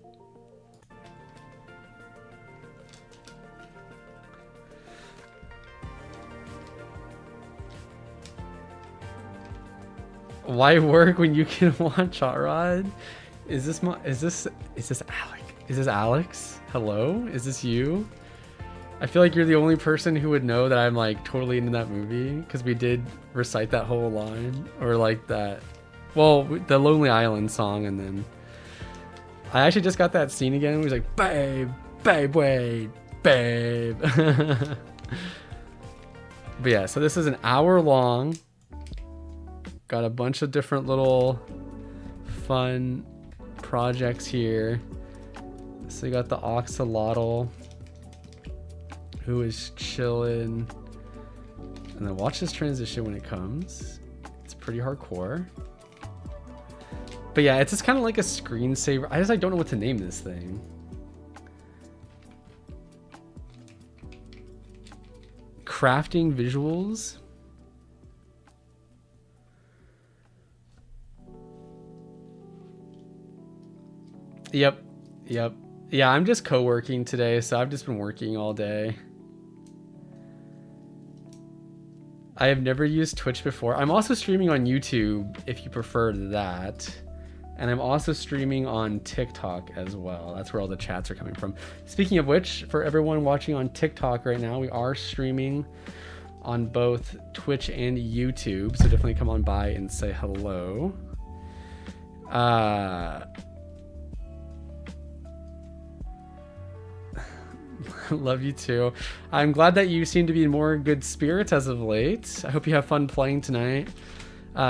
Why work when you can watch Hot Rod? Is this Alex? Is this Alex? Hello? Is this you? I feel like you're the only person who would know that I'm like totally into that movie because we did recite that whole line, or like that, well, the Lonely Island song, and then I actually just got that scene again. It was like, babe, wait, babe. But yeah, so this is an hour long. Got a bunch of different little fun projects here. So you got the Oxalotl, who is chilling. And then watch this transition when it comes. It's pretty hardcore. But yeah, it's just kind of like a screensaver. I just like don't know what to name this thing. Crafting visuals. Yep. Yeah, I'm just co-working today, so I've just been working all day. I have never used Twitch before. I'm also streaming on YouTube if you prefer that. And I'm also streaming on TikTok as well. That's where all the chats are coming from. Speaking of which, for everyone watching on TikTok right now, we are streaming on both Twitch and YouTube. So definitely come on by and say hello. Love you too. I'm glad that you seem to be in more good spirits as of late. I hope you have fun playing tonight.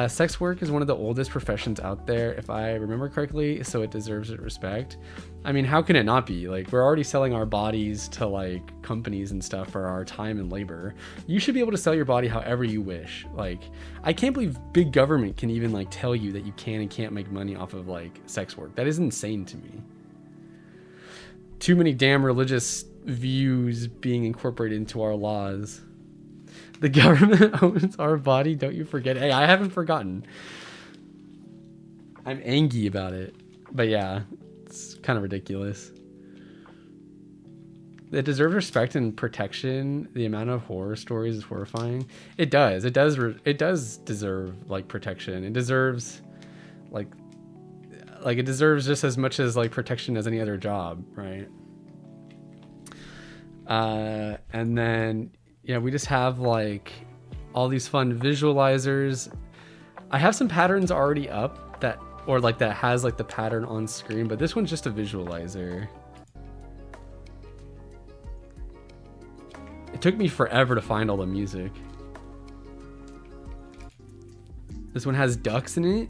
Sex work is one of the oldest professions out there, if I remember correctly, so it deserves respect. I mean, how can it not be? Like, we're already selling our bodies to like companies and stuff for our time and labor. You should be able to sell your body however you wish. Like, I can't believe big government can even like tell you that you can and can't make money off of like sex work. That is insane to me. Too many damn religious views being incorporated into our laws. The government owns our body, don't you forget. Hey, I haven't forgotten. I'm angry about it. But yeah, it's kind of ridiculous. It deserves respect and protection. The amount of horror stories is horrifying. It does. It does deserve like protection. It deserves like it deserves just as much as like protection as any other job, right? And then yeah, we just have like all these fun visualizers. I have some patterns already up that has like the pattern on screen, but this one's just a visualizer. It took me forever to find all the music. This one has ducks in it.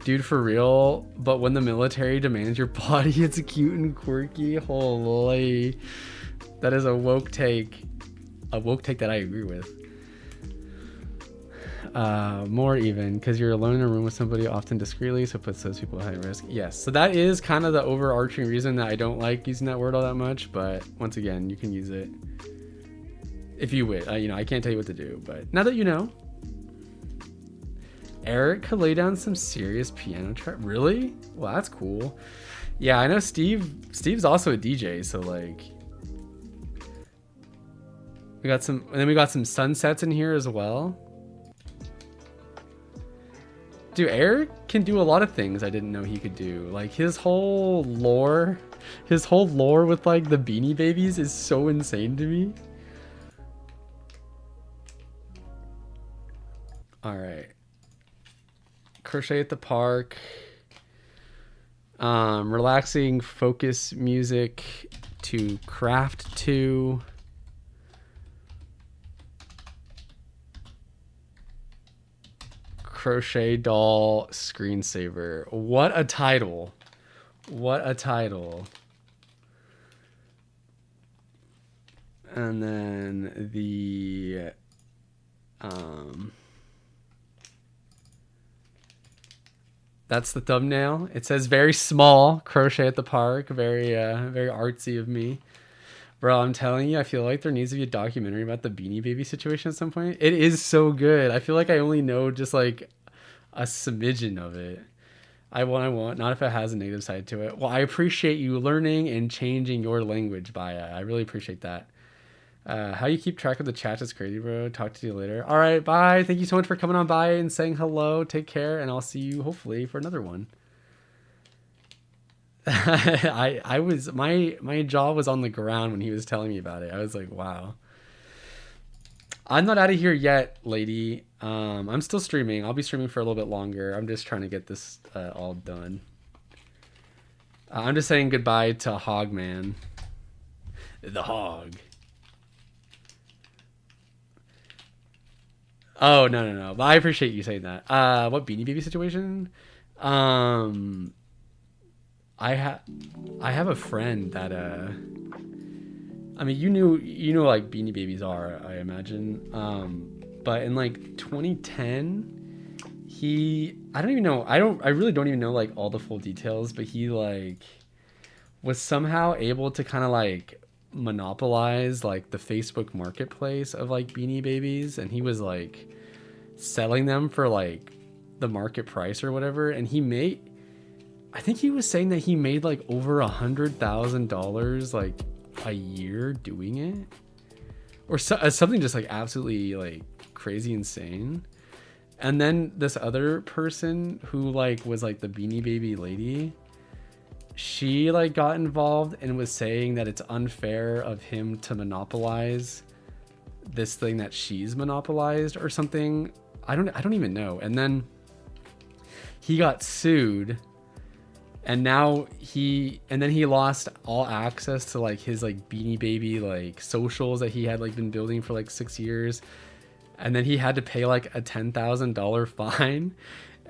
Dude, for real, but when the military demands your body, it's cute and quirky. Holy, that is a woke take that I agree with. More even, because you're alone in a room with somebody, often discreetly, so it puts those people at high risk. Yes, so that is kind of the overarching reason that I don't like using that word all that much, but once again, you can use it if you wish. You know, I can't tell you what to do, but now that you know. Eric could lay down some serious piano track. Really? Well, that's cool. Yeah, I know Steve's also a DJ, so like we got some, and then we got some sunsets in here as well. Dude, Eric can do a lot of things I didn't know he could do. Like his whole lore with like the Beanie Babies is so insane to me. All right. Crochet at the park. Relaxing focus music to craft to. Crochet doll screensaver. What a title. What a title. And then the that's the thumbnail. It says very small, crochet at the park. Very very artsy of me. Bro, I'm telling you, I feel like there needs to be a documentary about the Beanie Baby situation at some point. It is so good. I feel like I only know just like a smidgen of it. I want, not if it has a negative side to it. Well, I appreciate you learning and changing your language, Baya. I really appreciate that. How you keep track of the chat is crazy, bro. Talk to you later. All right, bye. Thank you so much for coming on by and saying hello. Take care, and I'll see you hopefully for another one. I was my jaw was on the ground when he was telling me about it. I was like, wow. I'm not out of here yet, lady. I'm still streaming. I'll be streaming for a little bit longer. I'm just trying to get this all done. I'm just saying goodbye to Hogman. The Hog. Oh, no. But I appreciate you saying that. What Beanie Baby situation? I have a friend that I mean, you know like Beanie Babies are, I imagine. But in like 2010, I don't even know. I really don't even know like all the full details, but he like was somehow able to kind of like monopolize like the Facebook marketplace of like Beanie Babies, and he was like selling them for like the market price or whatever, and I think he was saying that he made like over $100,000 like a year doing it, or something just like absolutely like crazy insane. And then this other person who like was like the Beanie Baby lady, she like got involved and was saying that it's unfair of him to monopolize this thing that she's monopolized or something. I don't even know. And then he got sued, and now he lost all access to like his like Beanie Baby like socials that he had like been building for like 6 years. And then he had to pay like a $10,000 fine,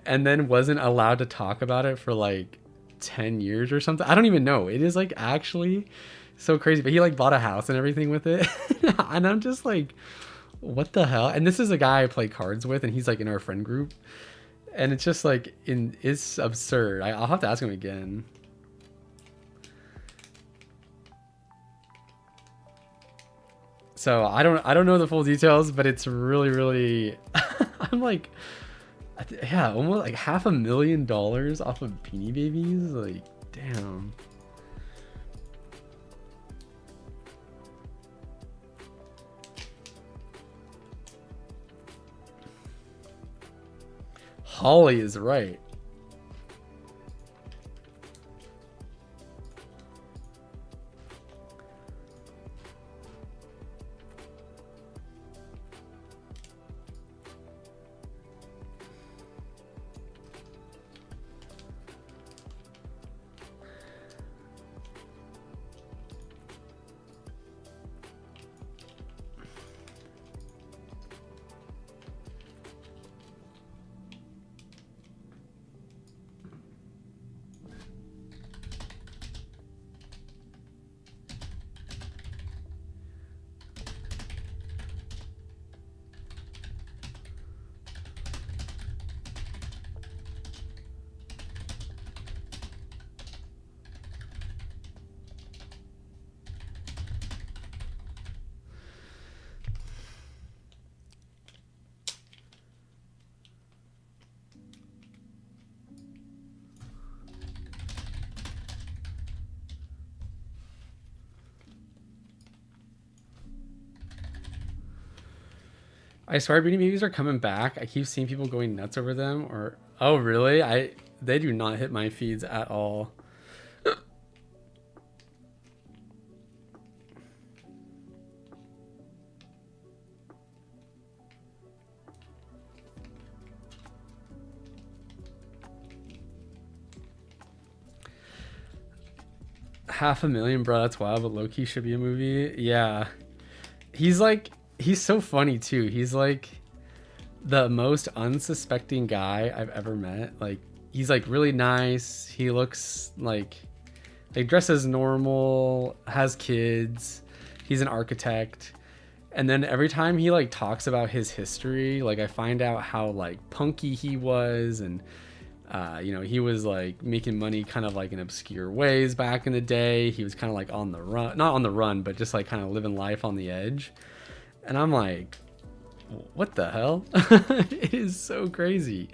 and then wasn't allowed to talk about it for like 10 years or something. I don't even know. It is like actually so crazy. But he like bought a house and everything with it. And I'm just like, what the hell? And this is a guy I play cards with, and he's like in our friend group. And it's just like it's absurd. I'll have to ask him again. So I don't know the full details, but it's really I'm like, yeah, almost like $500,000 off of Beanie Babies. Like, damn. Holly is right. I swear Beanie Babies are coming back. I keep seeing people going nuts over them. Or oh really? They do not hit my feeds at all. $500,000, bro. That's wild, but low-key should be a movie. Yeah. He's so funny too. He's like the most unsuspecting guy I've ever met. Like, he's like really nice. He looks like dresses normal, has kids. He's an architect. And then every time he like talks about his history, like I find out how like punky he was, and you know, he was like making money kind of like in obscure ways back in the day. He was kind of like on the run, not on the run, but just like kind of living life on the edge. And I'm like, what the hell? It is so crazy.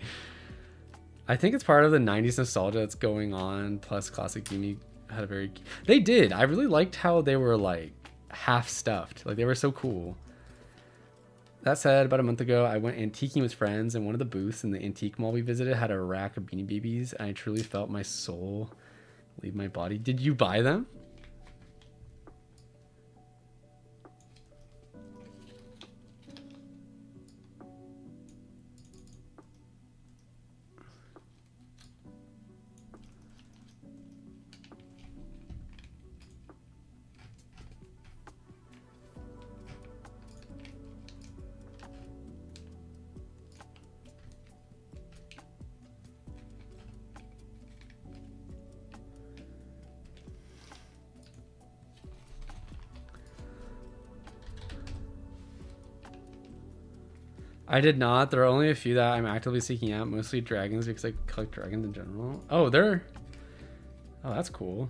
I think it's part of the 90s nostalgia that's going on. Plus Classic Beanie had a very, they did. I really liked how they were like half stuffed. Like they were so cool. That said, about a month ago, I went antiquing with friends, and one of the booths in the antique mall we visited had a rack of Beanie Babies, and I truly felt my soul leave my body. Did you buy them? I did not. There are only a few that I'm actively seeking out, mostly dragons because I collect dragons in general. Oh, oh, that's cool.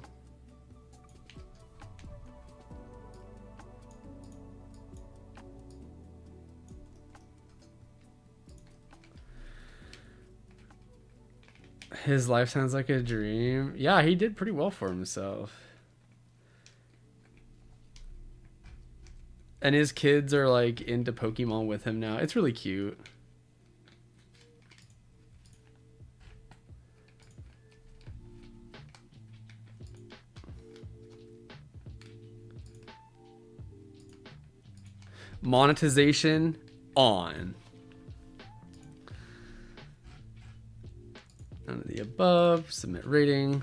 His life sounds like a dream. Yeah, he did pretty well for himself. And his kids are like into Pokemon with him now. It's really cute. Monetization on. None of the above. Submit rating.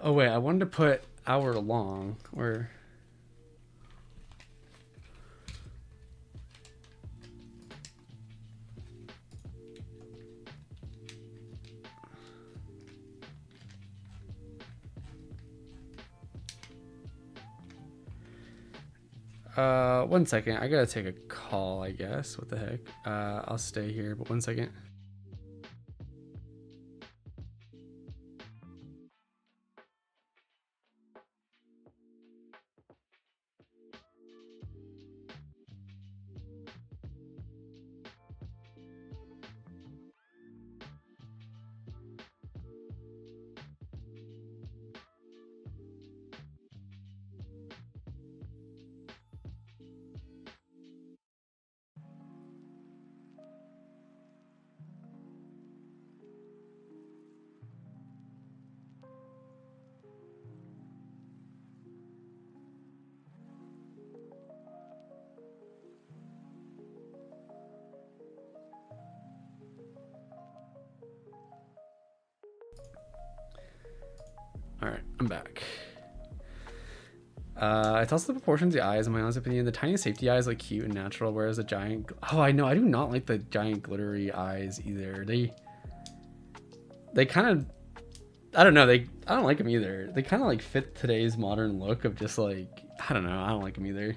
Oh wait, I wanted to put hour long or one second. I gotta take a call, I guess. What the heck? I'll stay here, but 1 second. All right, I'm back. It's also the proportions of the eyes, in my honest opinion. The tiny safety eyes look cute and natural, whereas the giant... Oh, I know. I do not like the giant glittery eyes either. They kind of... I don't know. I don't like them either. They kind of like fit today's modern look of just like... I don't know. I don't like them either.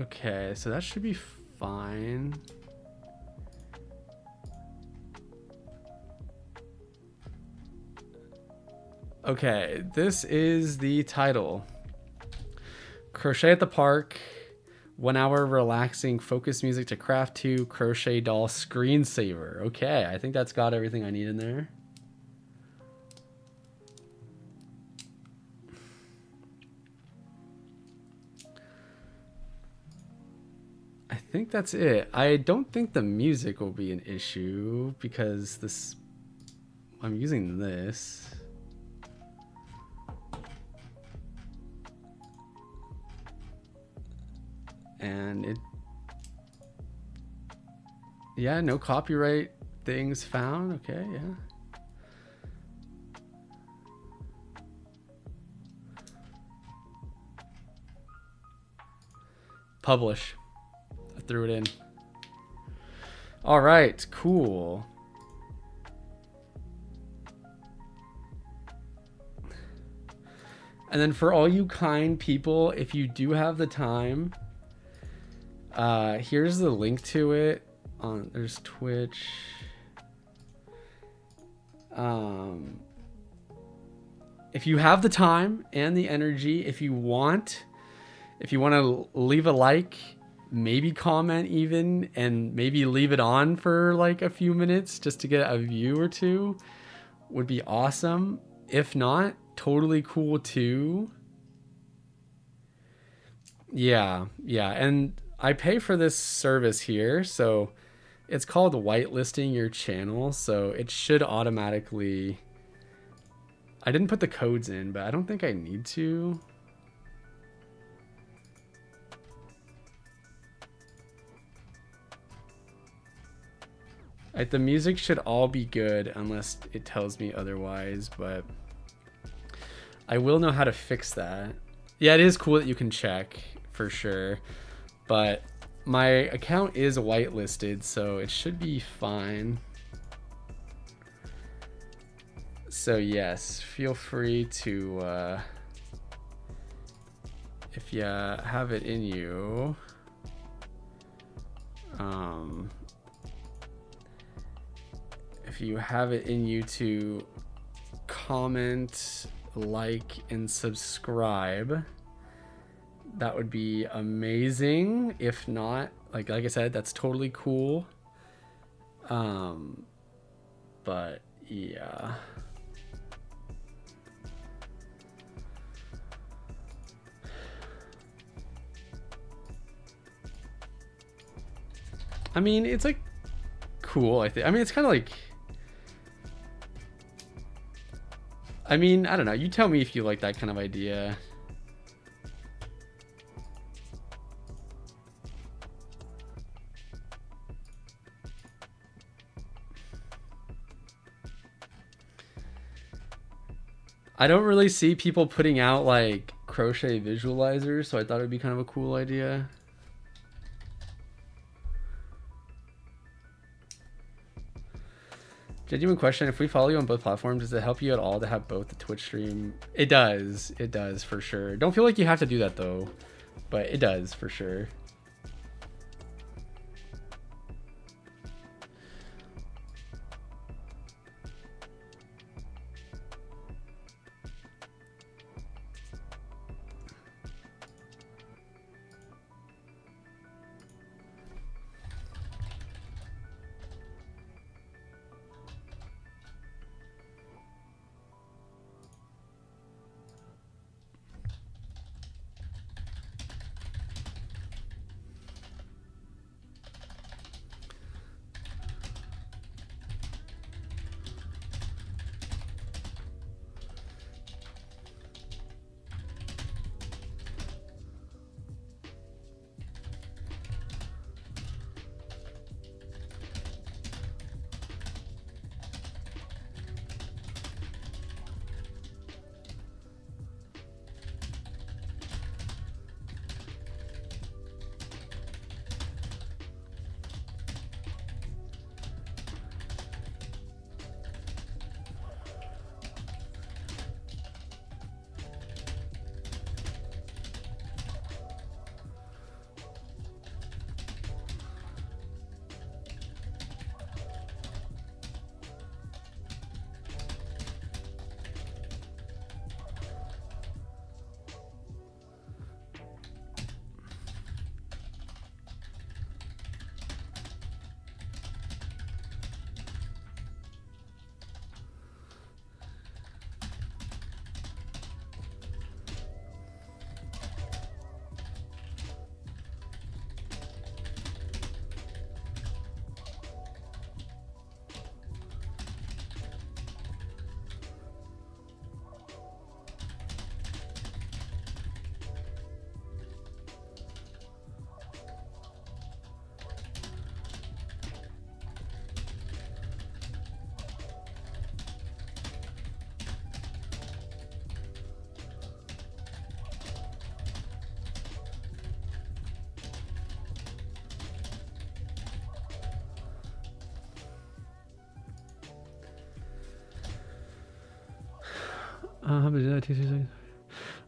Okay, so that should be fine. Okay, this is the title. Crochet at the Park, 1 hour relaxing focus music to craft to, crochet doll screensaver. Okay, I think that's got everything I need in there. I think that's it. I don't think the music will be an issue because I'm using this. And yeah, no copyright things found. Okay, yeah. Publish. I threw it in. All right, cool. And then for all you kind people, if you do have the time, here's the link to it on there's Twitch. If you have the time and the energy, if you want to leave a like, maybe comment even, and maybe leave it on for like a few minutes just to get a view or two, would be awesome. If not, totally cool too. Yeah, and I pay for this service here, so it's called whitelisting your channel, so it should automatically. I didn't put the codes in, but I don't think I need to. The music should all be good unless it tells me otherwise, but I will know how to fix that. Yeah, it is cool that you can check for sure, but my account is whitelisted, so it should be fine. So yes, feel free to, if you have it in you, to comment, like, and subscribe, that would be amazing. If not, like I said, that's totally cool. But yeah. I mean, it's like cool, I think. I mean, it's kind of like, I mean, I don't know. You tell me if you like that kind of idea. I don't really see people putting out like crochet visualizers, so I thought it would be kind of a cool idea. Genuine question, if we follow you on both platforms, does it help you at all to have both the Twitch stream? It does for sure. Don't feel like you have to do that though, but it does for sure.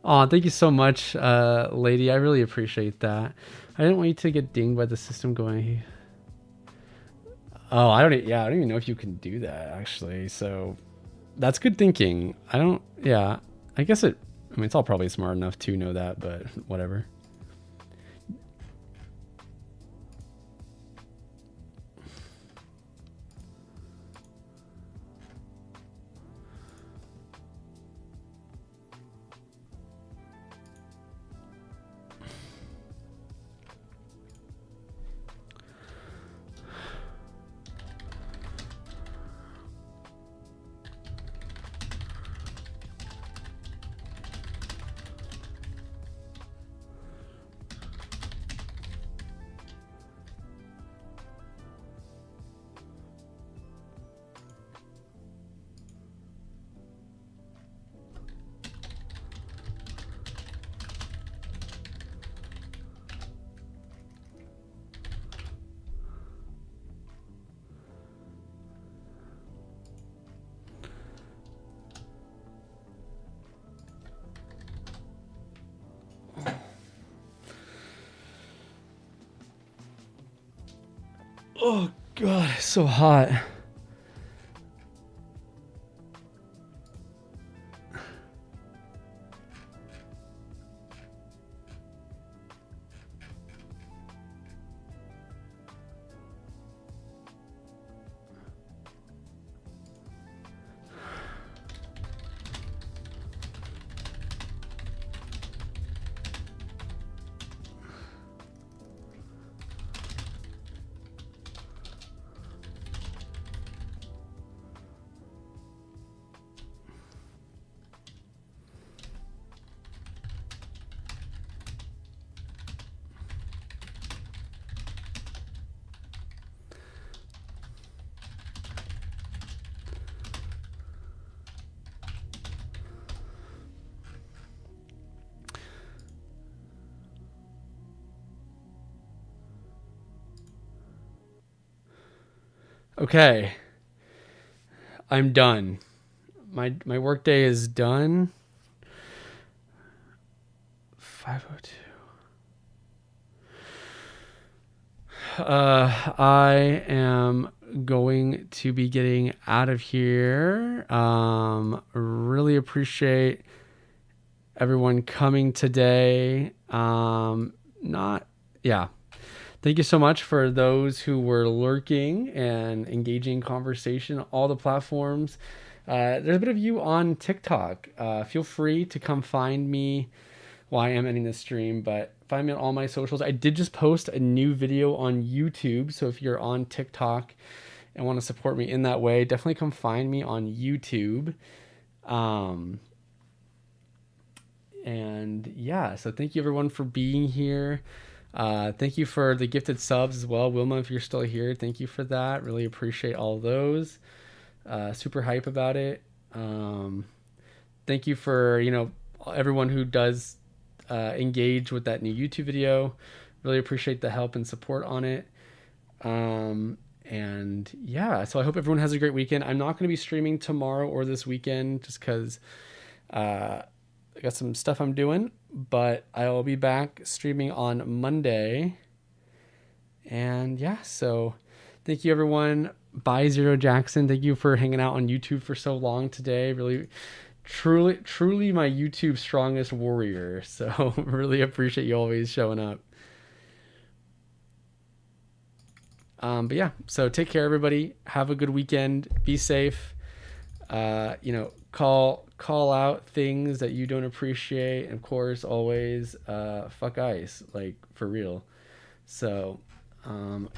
Oh, thank you so much, lady. I really appreciate that. I didn't want you to get dinged by the system going. Oh, I don't. Yeah, I don't even know if you can do that actually. So that's good thinking. I don't. Yeah, I guess it. I mean, it's all probably smart enough to know that, but whatever. Oh God, it's so hot. Okay, I'm done. My workday is done. 5:02. I am going to be getting out of here. Really appreciate everyone coming today. Not, yeah. Thank you so much for those who were lurking and engaging in conversation on all the platforms. There's a bit of you on TikTok. Feel free to come find me. Well, I am ending this stream, but find me on all my socials. I did just post a new video on YouTube, so if you're on TikTok and want to support me in that way, definitely come find me on YouTube. And yeah, so thank you everyone for being here. Thank you for the gifted subs as well. Wilma, if you're still here, thank you for that. Really appreciate all those. Super hype about it. Thank you for, everyone who does engage with that new YouTube video. Really appreciate the help and support on it. And yeah, so I hope everyone has a great weekend. I'm not going to be streaming tomorrow or this weekend just because I got some stuff I'm doing, but I will be back streaming on Monday. And yeah, so thank you everyone. Bye, Zero Jackson. Thank you for hanging out on YouTube for so long today. Really, truly my YouTube strongest warrior. So really appreciate you always showing up. But yeah, so take care, everybody. Have a good weekend. Be safe. Call out things that you don't appreciate. And of course, always fuck ice, like for real. So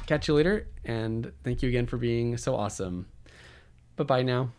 catch you later, and thank you again for being so awesome. Bye-bye now.